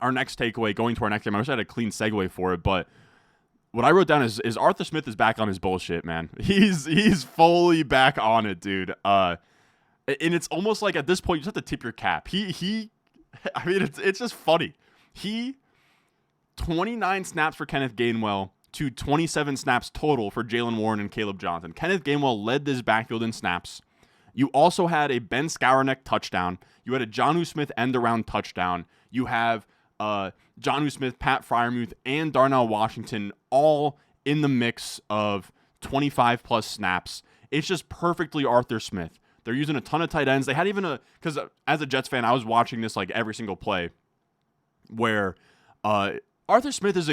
our next takeaway, going to our next game, I wish I had a clean segue for it, but what I wrote down is Arthur Smith is back on his bullshit, man. He's fully back on it, dude. And it's almost like at this point you just have to tip your cap. I mean, it's just funny. 29 snaps for Kenneth Gainwell to 27 snaps total for Jaylen Warren and Caleb Johnson. Kenneth Gainwell led this backfield in snaps. You also had a Ben Skowronek touchdown. You had a Jonnu Smith end-around touchdown. You have Jonnu Smith, Pat Freiermuth, and Darnell Washington all in the mix of 25-plus snaps. It's just perfectly Arthur Smith. They're using a ton of tight ends. They had even because as a Jets fan, I was watching this like every single play where Arthur Smith is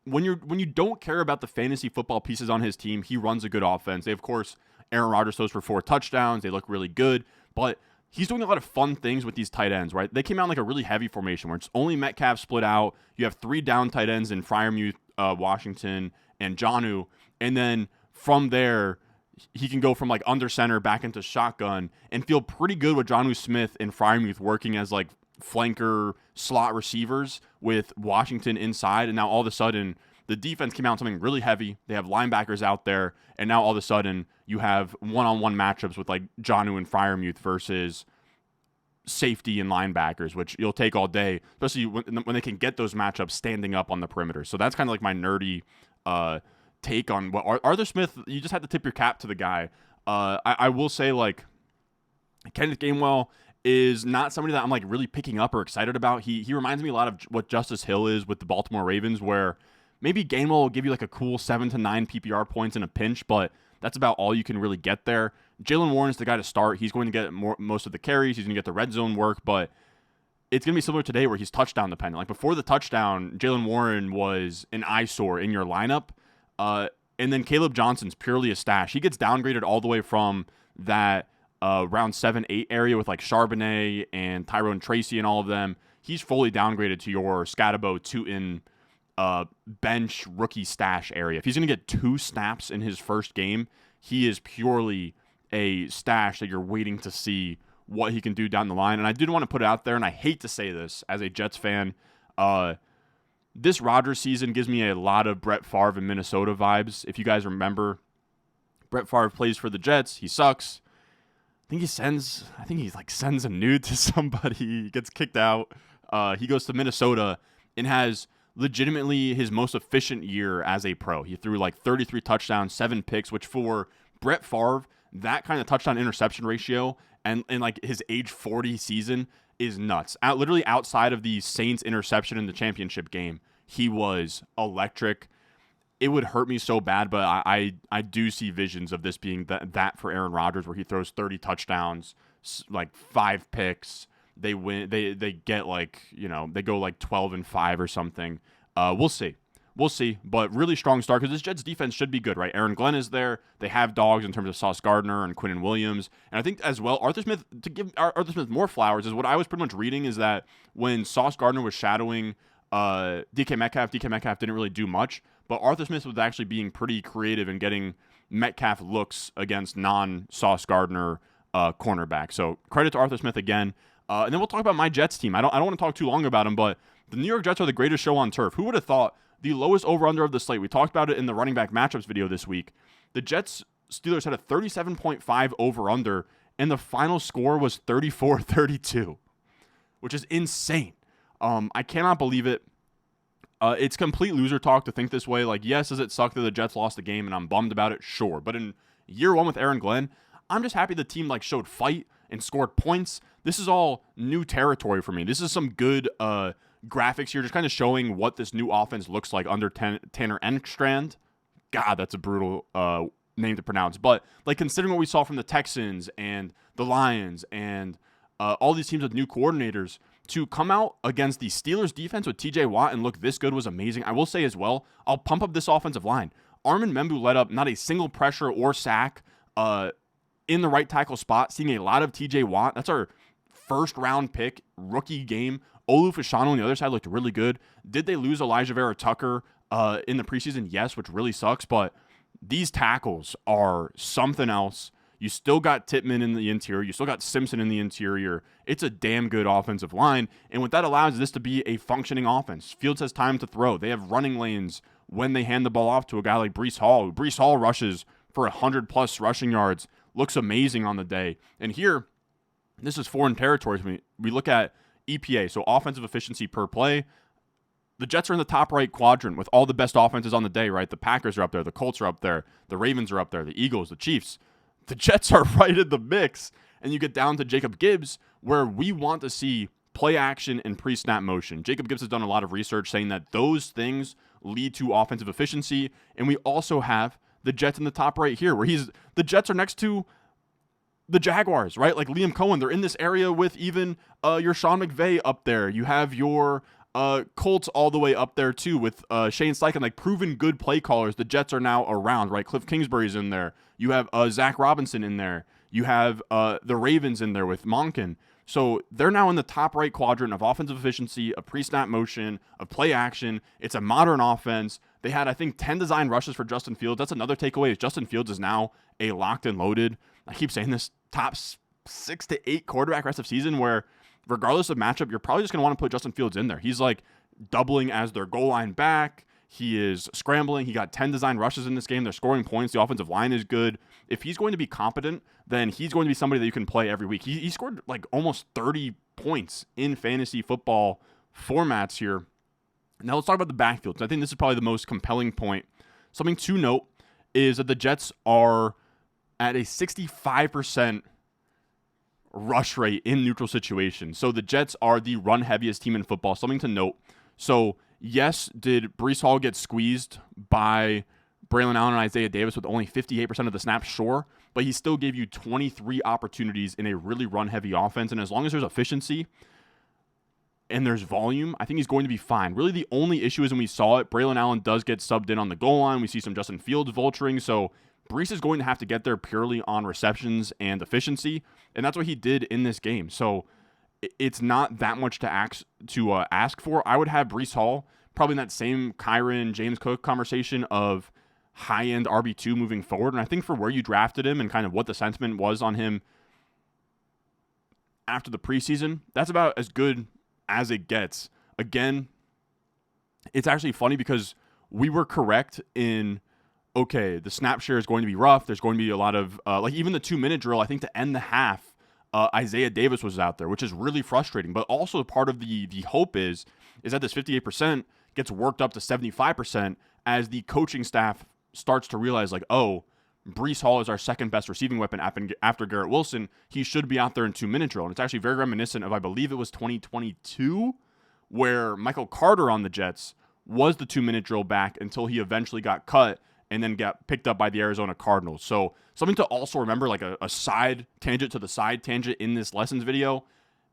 when you don't care about the fantasy football pieces on his team, he runs a good offense. They, of course, Aaron Rodgers throws for 4 touchdowns. They look really good, but he's doing a lot of fun things with these tight ends, right? They came out in like a really heavy formation where it's only Metcalf split out. You have 3 down tight ends in Freiermuth, Washington, and Jonnu. And then from there, he can go from like under center back into shotgun and feel pretty good with Jonnu Smith and Freiermuth working as like flanker slot receivers with Washington inside. And now all of a sudden, the defense came out something really heavy. They have linebackers out there, and now all of a sudden you have one-on-one matchups with like Jonnu and Freiermuth versus safety and linebackers, which you'll take all day, especially when they can get those matchups standing up on the perimeter. So that's kind of like my nerdy take on what Arthur Smith. You just have to tip your cap to the guy. I will say like Kenneth Gainwell is not somebody that I'm like really picking up or excited about. He reminds me a lot of what Justice Hill is with the Baltimore Ravens, where maybe Gainwell will give you like a cool 7 to 9 PPR points in a pinch, but that's about all you can really get there. Jaylen Warren is the guy to start. He's going to get most of the carries. He's going to get the red zone work, but it's going to be similar today where he's touchdown dependent. Like before the touchdown, Jaylen Warren was an eyesore in your lineup. And then Caleb Johnson's purely a stash. He gets downgraded all the way from that round 7-8 area with like Charbonnet and Tyrone Tracy and all of them. He's fully downgraded to your Scatabo 2-in bench rookie stash area. If he's going to get 2 snaps in his first game, he is purely a stash that you're waiting to see what he can do down the line. And I did want to put it out there, and I hate to say this as a Jets fan, this Rodgers season gives me a lot of Brett Favre in Minnesota vibes. If you guys remember, Brett Favre plays for the Jets. He sucks. I think he sends a nude to somebody. He gets kicked out. He goes to Minnesota and has legitimately his most efficient year as a pro. He threw like 33 touchdowns, 7 picks, which for Brett Favre, that kind of touchdown interception ratio and like his age 40 season is nuts. Literally outside of the Saints interception in the championship game, he was electric. It would hurt me so bad, but I do see visions of this being that for Aaron Rodgers, where he throws 30 touchdowns, like 5 picks. They win. They get like, they go like 12-5 or something. We'll see. But really strong start because this Jets defense should be good, right? Aaron Glenn is there. They have dogs in terms of Sauce Gardner and Quinnen Williams, and I think as well Arthur Smith, to give Arthur Smith more flowers, is what I was pretty much reading is that when Sauce Gardner was shadowing DK Metcalf didn't really do much, but Arthur Smith was actually being pretty creative in getting Metcalf looks against non-Sauce Gardner cornerback. So credit to Arthur Smith again. And then we'll talk about my Jets team. I don't want to talk too long about them, but the New York Jets are the greatest show on turf. Who would have thought the lowest over-under of the slate? We talked about it in the running back matchups video this week. The Jets-Steelers had a 37.5 over-under, and the final score was 34-32, which is insane. I cannot believe it. It's complete loser talk to think this way. Like, yes, does it suck that the Jets lost the game and I'm bummed about it? Sure. But in year 1 with Aaron Glenn, I'm just happy the team like showed fight and scored points. This is all new territory for me. This is some good graphics here, just kind of showing what this new offense looks like under Tanner Engstrand. God, that's a brutal name to pronounce. But like considering what we saw from the Texans and the Lions and all these teams with new coordinators, to come out against the Steelers defense with TJ Watt and look this good was amazing. I will say as well, I'll pump up this offensive line. Armin Membu led up not a single pressure or sack in the right tackle spot, seeing a lot of TJ Watt. That's our first round pick, rookie game. Olu Fashanu on the other side looked really good. Did they lose Elijah Vera Tucker in the preseason? Yes, which really sucks, but these tackles are something else. You still got Tippmann in the interior. You still got Simpson in the interior. It's a damn good offensive line. And what that allows is this to be a functioning offense. Fields has time to throw. They have running lanes when they hand the ball off to a guy like Breece Hall. Breece Hall rushes for 100-plus rushing yards. Looks amazing on the day. And here, this is foreign territory. We look at EPA, so offensive efficiency per play. The Jets are in the top right quadrant with all the best offenses on the day, right? The Packers are up there. The Colts are up there. The Ravens are up there. The Eagles, the Chiefs. The Jets are right in the mix. And you get down to Jacob Gibbs, where we want to see play action and pre-snap motion. Jacob Gibbs has done a lot of research saying that those things lead to offensive efficiency. And we also have the Jets in the top right here, where the Jets are next to the Jaguars, right? Like Liam Cohen, they're in this area with even your Sean McVay up there. You have your Colts all the way up there too with Shane Steichen, like proven good play callers. The Jets are now around, right? Cliff Kingsbury's in there. You have Zach Robinson in there. You have the Ravens in there with Monken. So they're now in the top right quadrant of offensive efficiency, of pre-snap motion, of play action. It's a modern offense. They had, I think, 10 design rushes for Justin Fields. That's another takeaway is Justin Fields is now a locked and loaded, I keep saying this, top 6 to 8 quarterback rest of season where regardless of matchup, you're probably just going to want to put Justin Fields in there. He's like doubling as their goal line back. He is scrambling. He got 10 design rushes in this game. They're scoring points. The offensive line is good. If he's going to be competent, then he's going to be somebody that you can play every week. He scored like almost 30 points in fantasy football formats here. Now let's talk about the backfield. I think this is probably the most compelling point. Something to note is that the Jets are at a 65% rush rate in neutral situations. So the Jets are the run heaviest team in football. Something to note. So yes, did Breece Hall get squeezed by Braylon Allen and Isaiah Davis with only 58% of the snaps? Sure. But he still gave you 23 opportunities in a really run heavy offense. And as long as there's efficiency and there's volume, I think he's going to be fine. Really the only issue is when we saw it, Braylon Allen does get subbed in on the goal line. We see some Justin Fields vulturing. So Breece is going to have to get there purely on receptions and efficiency, and that's what he did in this game. So it's not that much to ask for. I would have Breece Hall probably in that same Kyren, James Cook conversation of high-end RB2 moving forward, and I think for where you drafted him and kind of what the sentiment was on him after the preseason, that's about as good as it gets. Again, it's actually funny because we were correct in okay, the snap share is going to be rough. There's going to be a lot of, like even the 2-minute drill, I think to end the half, Isaiah Davis was out there, which is really frustrating. But also part of the hope is that this 58% gets worked up to 75% as the coaching staff starts to realize like, oh, Breece Hall is our second best receiving weapon after Garrett Wilson. He should be out there in 2-minute drill. And it's actually very reminiscent of, I believe it was 2022, where Michael Carter on the Jets was the 2-minute drill back until he eventually got cut and then got picked up by the Arizona Cardinals. So something to also remember, like a side tangent to the side tangent in this lessons video,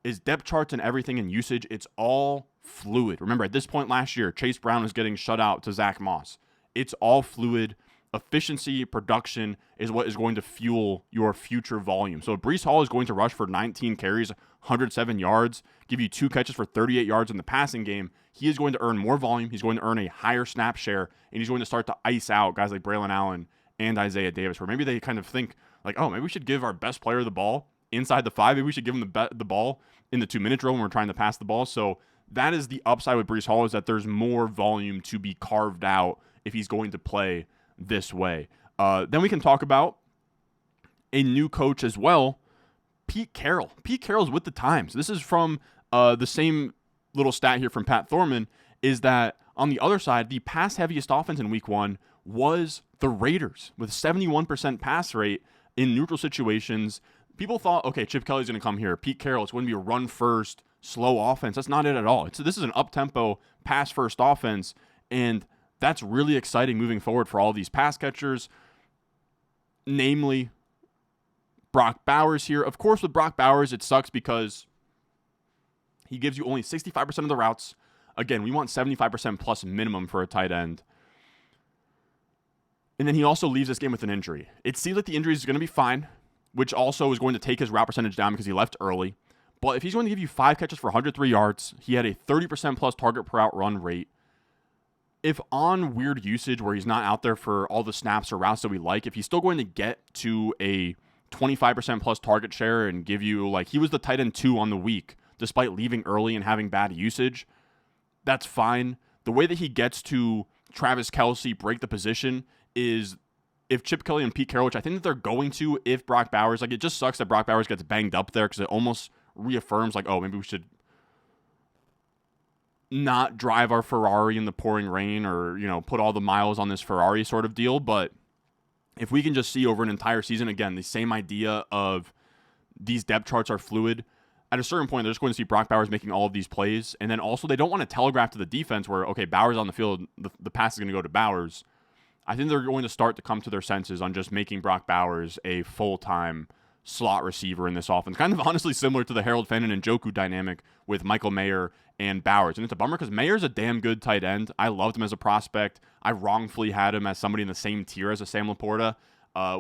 is depth charts and everything and usage. It's all fluid. Remember, at this point last year, Chase Brown was getting shut out to Zach Moss. It's all fluid. Efficiency, production is what is going to fuel your future volume. So if Breece Hall is going to rush for 19 carries, 107 yards, give you 2 catches for 38 yards in the passing game, he is going to earn more volume. He's going to earn a higher snap share, and he's going to start to ice out guys like Braylon Allen and Isaiah Davis, where maybe they kind of think like, oh, maybe we should give our best player the ball inside the 5. Maybe we should give him the ball in the 2-minute drill when we're trying to pass the ball. So that is the upside with Breece Hall, is that there's more volume to be carved out if he's going to play this way. Then we can talk about a new coach as well, Pete Carroll. Pete Carroll's with the times. This is from the same little stat here from Pat Thorman, is that on the other side, the pass heaviest offense in week 1 was the Raiders with 71% pass rate in neutral situations. People thought, okay, Chip Kelly's going to come here. Pete Carroll, it's going to be a run first, slow offense. That's not it at all. This is an up-tempo pass first offense, and that's really exciting moving forward for all these pass catchers, namely Brock Bowers here. Of course, with Brock Bowers, it sucks because he gives you only 65% of the routes. Again, we want 75% plus minimum for a tight end. And then he also leaves this game with an injury. It seems like the injury is going to be fine, which also is going to take his route percentage down because he left early. But if he's going to give you 5 catches for 103 yards, he had a 30% plus target per out run rate. If on weird usage where he's not out there for all the snaps or routes that we like, if he's still going to get to a 25% plus target share and give you, like, he was the tight end 2 on the week, despite leaving early and having bad usage, that's fine. The way that he gets to Travis Kelce, break the position, is if Chip Kelly and Pete Carroll, which I think that they're going to, if Brock Bowers, like, it just sucks that Brock Bowers gets banged up there because it almost reaffirms, like, oh, maybe we should not drive our Ferrari in the pouring rain or, put all the miles on this Ferrari sort of deal. But if we can just see over an entire season, again, the same idea of these depth charts are fluid. At a certain point, they're just going to see Brock Bowers making all of these plays. And then also, they don't want to telegraph to the defense where, okay, Bowers on the field, the pass is going to go to Bowers. I think they're going to start to come to their senses on just making Brock Bowers a full-time slot receiver in this offense. Kind of honestly similar to the Harold Fannin and Njoku dynamic with Michael Mayer and Bowers. And it's a bummer because Mayer's a damn good tight end. I loved him as a prospect. I wrongfully had him as somebody in the same tier as a Sam Laporta,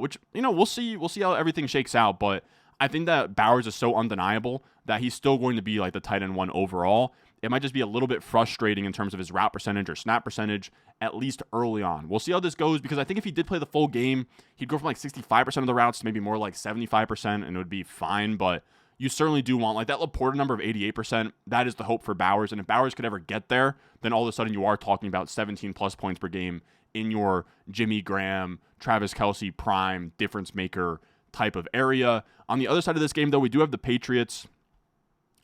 which, we'll see. We'll see how everything shakes out. But I think that Bowers is so undeniable that he's still going to be like the tight end 1 overall. It might just be a little bit frustrating in terms of his route percentage or snap percentage, at least early on. We'll see how this goes because I think if he did play the full game, he'd go from like 65% of the routes to maybe more like 75%, and it would be fine. But you certainly do want, like, that Laporta number of 88%. That is the hope for Bowers. And if Bowers could ever get there, then all of a sudden you are talking about 17 plus points per game in your Jimmy Graham, Travis Kelce prime difference maker type of area. On the other side of this game, though, we do have the Patriots.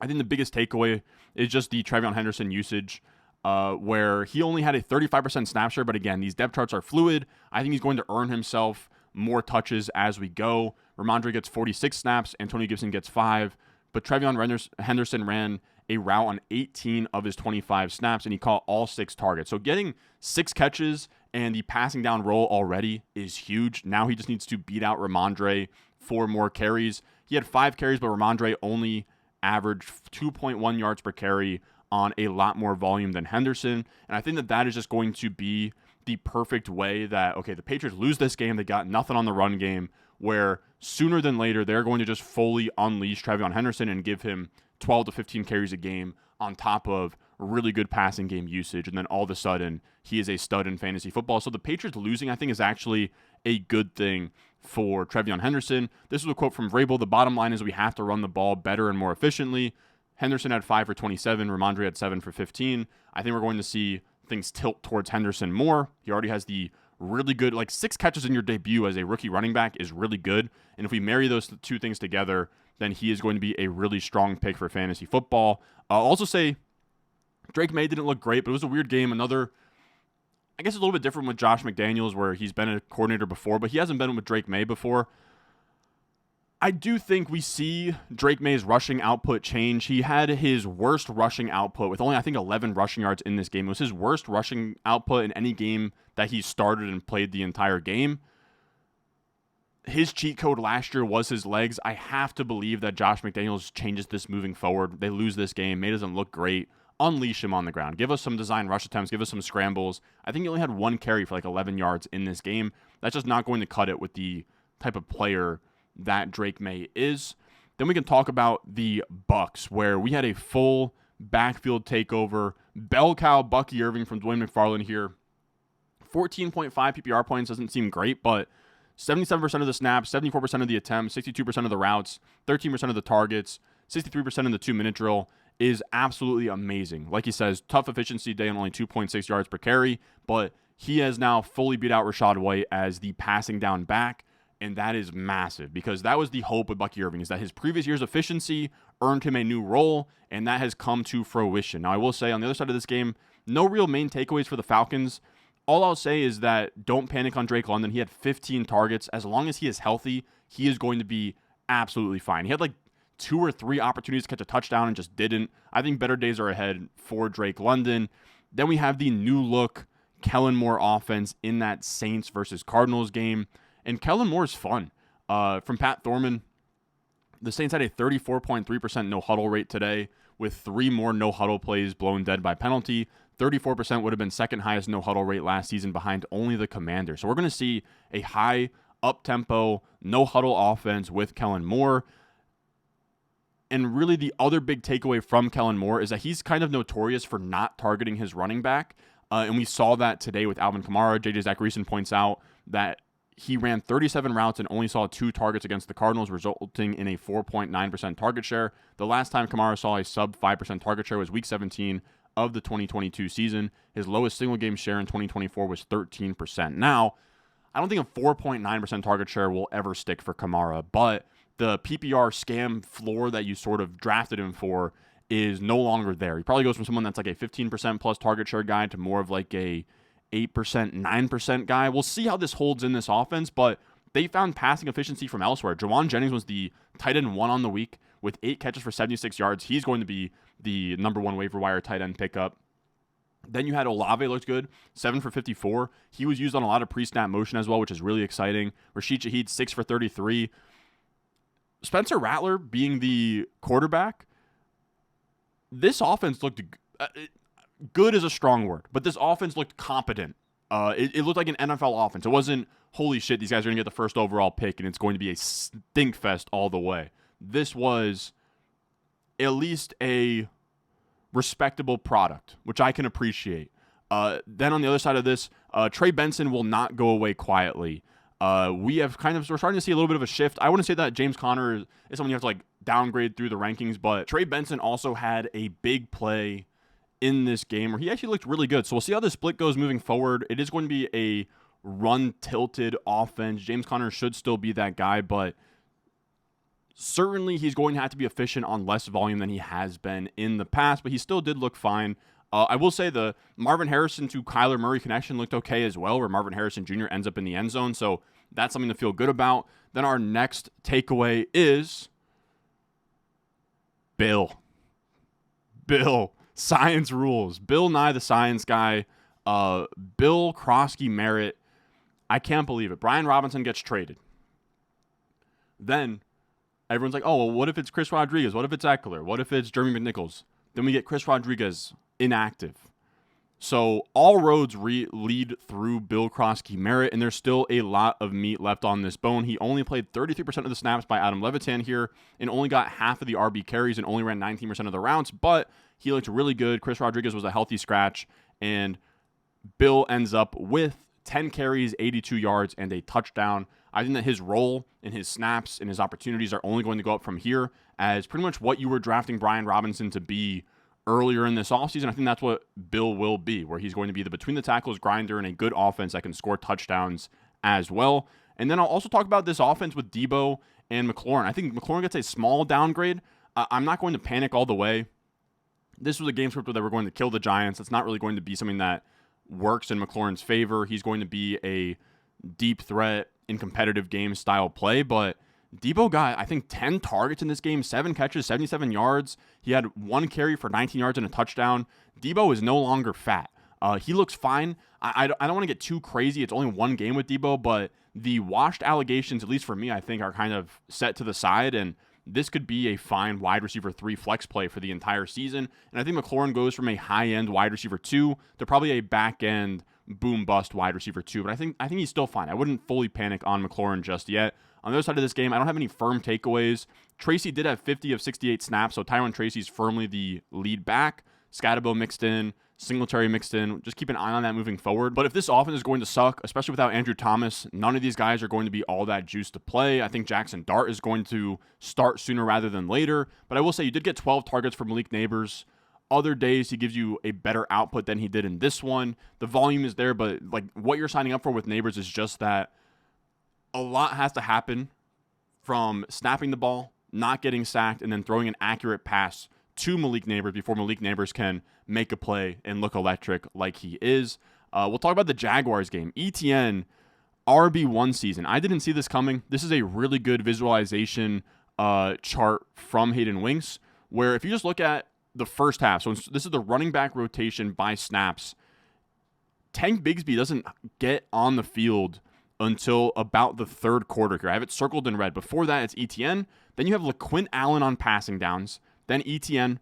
I think the biggest takeaway is just the TreVeyon Henderson usage, where he only had a 35% snap share. But again, these depth charts are fluid. I think he's going to earn himself more touches as we go. Ramondre gets 46 snaps. Antonio Gibson gets 5. But TreVeyon Henderson ran a route on 18 of his 25 snaps, and he caught all 6 targets. So getting 6 catches and the passing down role already is huge. Now he just needs to beat out Ramondre for more carries. He had 5 carries, but Ramondre only averaged 2.1 yards per carry on a lot more volume than Henderson. And I think that that is just going to be the perfect way that, okay, the Patriots lose this game. They got nothing on the run game, where sooner than later, they're going to just fully unleash TreVeyon Henderson and give him 12 to 15 carries a game on top of really good passing game usage. And then all of a sudden, he is a stud in fantasy football. So the Patriots losing, I think, is actually a good thing for TreVeyon Henderson. This is a quote from Vrabel. The bottom line is we have to run the ball better and more efficiently. Henderson had 5 for 27. Ramondre had 7 for 15. I think we're going to see things tilt towards Henderson more. He already has the really good, like, 6 catches in your debut as a rookie running back is really good. And if we marry those two things together, then he is going to be a really strong pick for fantasy football. I'll also say Drake May didn't look great, but it was a weird game. Another, I guess, a little bit different with Josh McDaniels, where he's been a coordinator before, but he hasn't been with Drake May before. I do think we see Drake May's rushing output change. He had his worst rushing output with only, I think, 11 rushing yards in this game. It was his worst rushing output in any game that he started and played the entire game. His cheat code last year was his legs. I have to believe that Josh McDaniels changes this moving forward. They lose this game. May doesn't look great. Unleash him on the ground. Give us some design rush attempts. Give us some scrambles. I think he only had 1 carry for like 11 yards in this game. That's just not going to cut it with the type of player that Drake May is. Then we can talk about the Bucs, where we had a full backfield takeover. Bell cow Bucky Irving from Dwayne McFarland here. 14.5 PPR points doesn't seem great, but 77% of the snaps, 74% of the attempts, 62% of the routes, 13% of the targets, 63% in the 2-minute drill is absolutely amazing. Like he says, tough efficiency day and only 2.6 yards per carry, but he has now fully beat out Rachaad White as the passing down back. And that is massive, because that was the hope with Bucky Irving, is that his previous year's efficiency earned him a new role, and that has come to fruition. Now, I will say on the other side of this game, no real main takeaways for the Falcons. All I'll say is that don't panic on Drake London. He had 15 targets. As long as he is healthy, he is going to be absolutely fine. He had like 2 or 3 opportunities to catch a touchdown and just didn't. I think better days are ahead for Drake London. Then we have the new look Kellen Moore offense in that Saints versus Cardinals game. And Kellen Moore is fun. From Pat Thorman, the Saints had a 34.3% no-huddle rate today, with 3 more no-huddle plays blown dead by penalty. 34% would have been second highest no-huddle rate last season, behind only the Commanders. So we're going to see a high, up-tempo, no-huddle offense with Kellen Moore. And really the other big takeaway from Kellen Moore is that he's kind of notorious for not targeting his running back. And we saw that today with Alvin Kamara. J.J. Zachariason points out that he ran 37 routes and only saw 2 targets against the Cardinals, resulting in a 4.9% target share. The last time Kamara saw a sub 5% target share was Week 17 of the 2022 season. His lowest single game share in 2024 was 13%. Now, I don't think a 4.9% target share will ever stick for Kamara, but the PPR scam floor that you sort of drafted him for is no longer there. He probably goes from someone that's like a 15% plus target share guy to more of like a 8%, 9% guy. We'll see how this holds in this offense, but they found passing efficiency from elsewhere. Jawan Jennings was the tight end 1 on the week with 8 catches for 76 yards. He's going to be the number 1 waiver wire tight end pickup. Then you had Olave looked good, 7 for 54. He was used on a lot of pre-snap motion as well, which is really exciting. Rashid Shaheed, 6 for 33. Spencer Rattler being the quarterback, this offense looked good is a strong word, but this offense looked competent. It looked like an NFL offense. It wasn't, holy shit, these guys are going to get the first overall pick and it's going to be a stink fest all the way. This was at least a respectable product, which I can appreciate. Then on the other side of this, Trey Benson will not go away quietly. We're starting to see a little bit of a shift. I wouldn't say that James Conner is someone you have to like downgrade through the rankings, but Trey Benson also had a big play in this game where he actually looked really good. So we'll see how the split goes moving forward. It is going to be a run-tilted offense. James Conner should still be that guy, but certainly he's going to have to be efficient on less volume than he has been in the past, but he still did look fine. I will say the Marvin Harrison to Kyler Murray connection looked okay as well, where Marvin Harrison Jr. ends up in the end zone, so that's something to feel good about. Then our next takeaway is Bill. Science rules. Bill Nye, the science guy. Bill Krosky Merritt. I can't believe it. Brian Robinson gets traded. Then everyone's like, oh, well, what if it's Chris Rodriguez? What if it's Eckler? What if it's Jeremy McNichols? Then we get Chris Rodriguez inactive. So all roads lead through Bill Krosky Merritt, and there's still a lot of meat left on this bone. He only played 33% of the snaps by Adam Levitan here and only got half of the RB carries and only ran 19% of the routes, but he looked really good. Chris Rodriguez was a healthy scratch, and Bill ends up with 10 carries, 82 yards, and a touchdown. I think that his role and his snaps and his opportunities are only going to go up from here as pretty much what you were drafting Brian Robinson to be earlier in this offseason. I think that's what Bill will be, where he's going to be the between-the-tackles grinder and a good offense that can score touchdowns as well. And then I'll also talk about this offense with Debo and McLaurin. I think McLaurin gets a small downgrade. I'm not going to panic all the way. This was a game script where they were going to kill the Giants. It's not really going to be something that works in McLaurin's favor. He's going to be a deep threat in competitive game style play, but Debo got, I think, 10 targets in this game, 7 catches, 77 yards. He had 1 carry for 19 yards and a touchdown. Debo is no longer fat. He looks fine. I don't want to get too crazy. It's only 1 game with Debo, but the washed allegations, at least for me, I think are kind of set to the side, and this could be a fine wide receiver 3 flex play for the entire season. And I think McLaurin goes from a high-end wide receiver 2 to probably a back-end boom-bust wide receiver 2, but I think he's still fine. I wouldn't fully panic on McLaurin just yet. On the other side of this game, I don't have any firm takeaways. Tracy did have 50 of 68 snaps, so Tyron Tracy's firmly the lead back. Scatabo mixed in, Singletary mixed in. Just keep an eye on that moving forward. But if this offense is going to suck, especially without Andrew Thomas, none of these guys are going to be all that juiced to play. I think Jackson Dart is going to start sooner rather than later. But I will say you did get 12 targets from Malik Neighbors. Other days, he gives you a better output than he did in this one. The volume is there, but like what you're signing up for with Neighbors is just that a lot has to happen from snapping the ball, not getting sacked, and then throwing an accurate pass to Malik Neighbors before Malik Neighbors can make a play and look electric like he is. We'll talk about the Jaguars game. ETN, RB1 season. I didn't see this coming. This is a really good visualization chart from Hayden Winks, where if you just look at the first half, so this is the running back rotation by snaps, Tank Bigsby doesn't get on the field until about the third quarter here. I have it circled in red. Before that, it's ETN. Then you have LaQuint Allen on passing downs. Then ETN.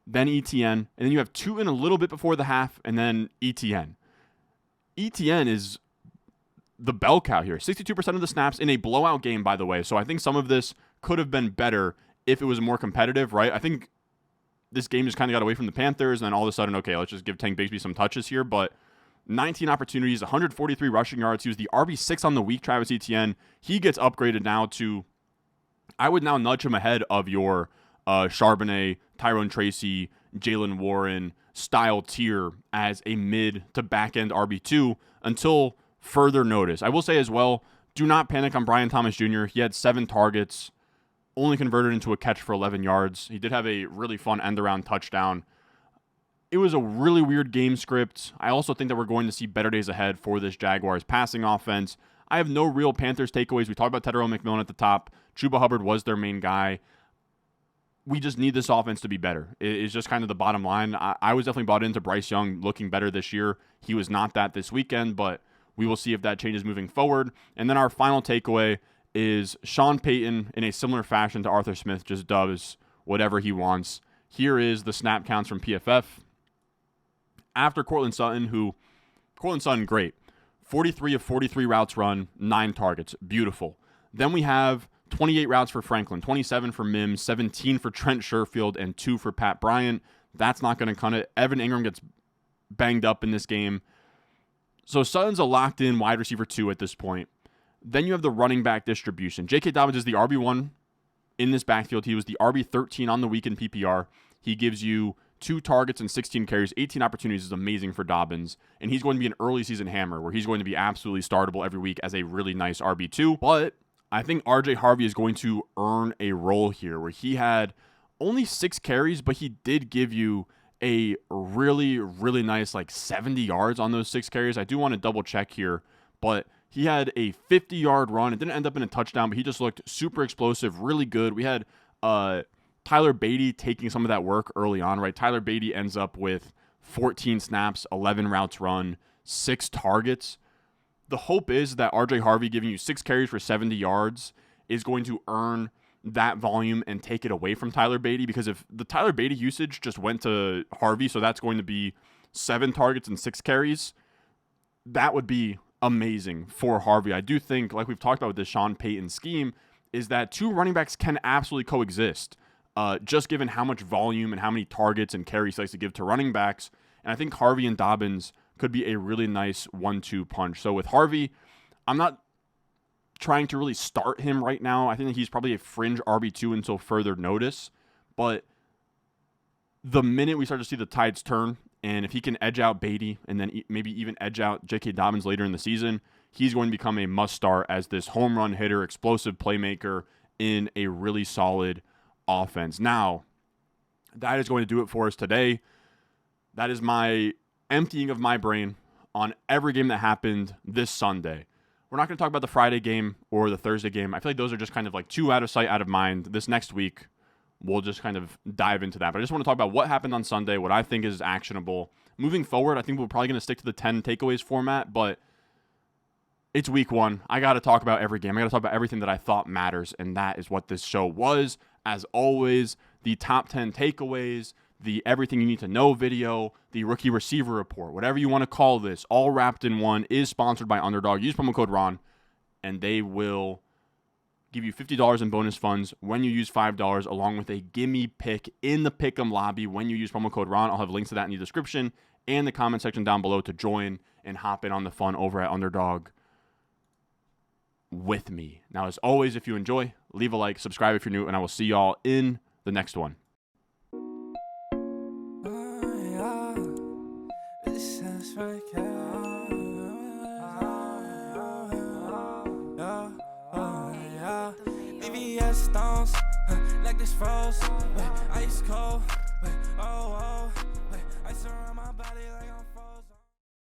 Then ETN. And then you have 2 in a little bit before the half, and then ETN. ETN is the bell cow here. 62% of the snaps in a blowout game, by the way. So I think some of this could have been better if it was more competitive, right? I think this game just kind of got away from the Panthers, and then all of a sudden, okay, let's just give Tank Bigsby some touches here. But 19 opportunities, 143 rushing yards. He was the RB6 on the week, Travis Etienne. He gets upgraded now to, I would now nudge him ahead of your Charbonnet, Tyrone Tracy, Jalen Warren style tier as a mid to back end RB2 until further notice. I will say as well, do not panic on Brian Thomas Jr. He had 7 targets, only converted into a catch for 11 yards. He did have a really fun end-around touchdown. It was a really weird game script. I also think that we're going to see better days ahead for this Jaguars passing offense. I have no real Panthers takeaways. We talked about Tedero McMillan at the top. Chuba Hubbard was their main guy. We just need this offense to be better. It's just kind of the bottom line. I was definitely bought into Bryce Young looking better this year. He was not that this weekend, but we will see if that changes moving forward. And then our final takeaway is Sean Payton, in a similar fashion to Arthur Smith, just does whatever he wants. Here is the snap counts from PFF. After Courtland Sutton, great. 43 of 43 routes run, 9 targets. Beautiful. Then we have 28 routes for Franklin, 27 for Mims, 17 for Trent Sherfield, and 2 for Pat Bryant. That's not going to cut it. Evan Ingram gets banged up in this game. So Sutton's a locked-in wide receiver 2 at this point. Then you have the running back distribution. J.K. Dobbins is the RB1 in this backfield. He was the RB13 on the week in PPR. He gives you 2 targets and 16 carries, 18 opportunities is amazing for Dobbins. And he's going to be an early season hammer where he's going to be absolutely startable every week as a really nice RB2. But I think RJ Harvey is going to earn a role here where he had only 6 carries, but he did give you a really, really nice 70 yards on those 6 carries. I do want to double check here, but he had a 50-yard run. It didn't end up in a touchdown, but he just looked super explosive, really good. We had Tyler Beatty taking some of that work early on, right? Tyler Beatty ends up with 14 snaps, 11 routes run, 6 targets. The hope is that RJ Harvey giving you 6 carries for 70 yards is going to earn that volume and take it away from Tyler Beatty, because if the Tyler Beatty usage just went to Harvey, so that's going to be 7 targets and 6 carries, that would be amazing for Harvey. I do think, like we've talked about with this Sean Payton scheme, is that 2 running backs can absolutely coexist, just given how much volume and how many targets and carries he likes to give to running backs. And I think Harvey and Dobbins could be a really nice 1-2 punch. So with Harvey, I'm not trying to really start him right now. I think that he's probably a fringe RB2 until further notice. But the minute we start to see the tides turn, and if he can edge out Beatty and then maybe even edge out J.K. Dobbins later in the season, he's going to become a must-start as this home run hitter, explosive playmaker in a really solid offense. Now, that is going to do it for us today. That is my emptying of my brain on every game that happened this Sunday. We're not going to talk about the Friday game or the Thursday game. I feel like those are just kind of like too out of sight, out of mind. This next week, we'll just kind of dive into that. But I just want to talk about what happened on Sunday, what I think is actionable. Moving forward, I think we're probably going to stick to the 10 takeaways format, but it's week 1. I got to talk about every game. I got to talk about everything that I thought matters, and that is what this show was. As always, the top 10 takeaways, the everything you need to know video, the rookie receiver report, whatever you want to call this, all wrapped in one, is sponsored by Underdog. Use promo code RON, and they will give you $50 in bonus funds when you use $5, along with a gimme pick in the Pick'em lobby when you use promo code RON. I'll have links to that in the description and the comment section down below to join and hop in on the fun over at Underdog with me. Now, as always, if you enjoy, leave a like, subscribe if you're new, and I will see y'all in the next one. Stones, like this froze, ice cold, oh, oh.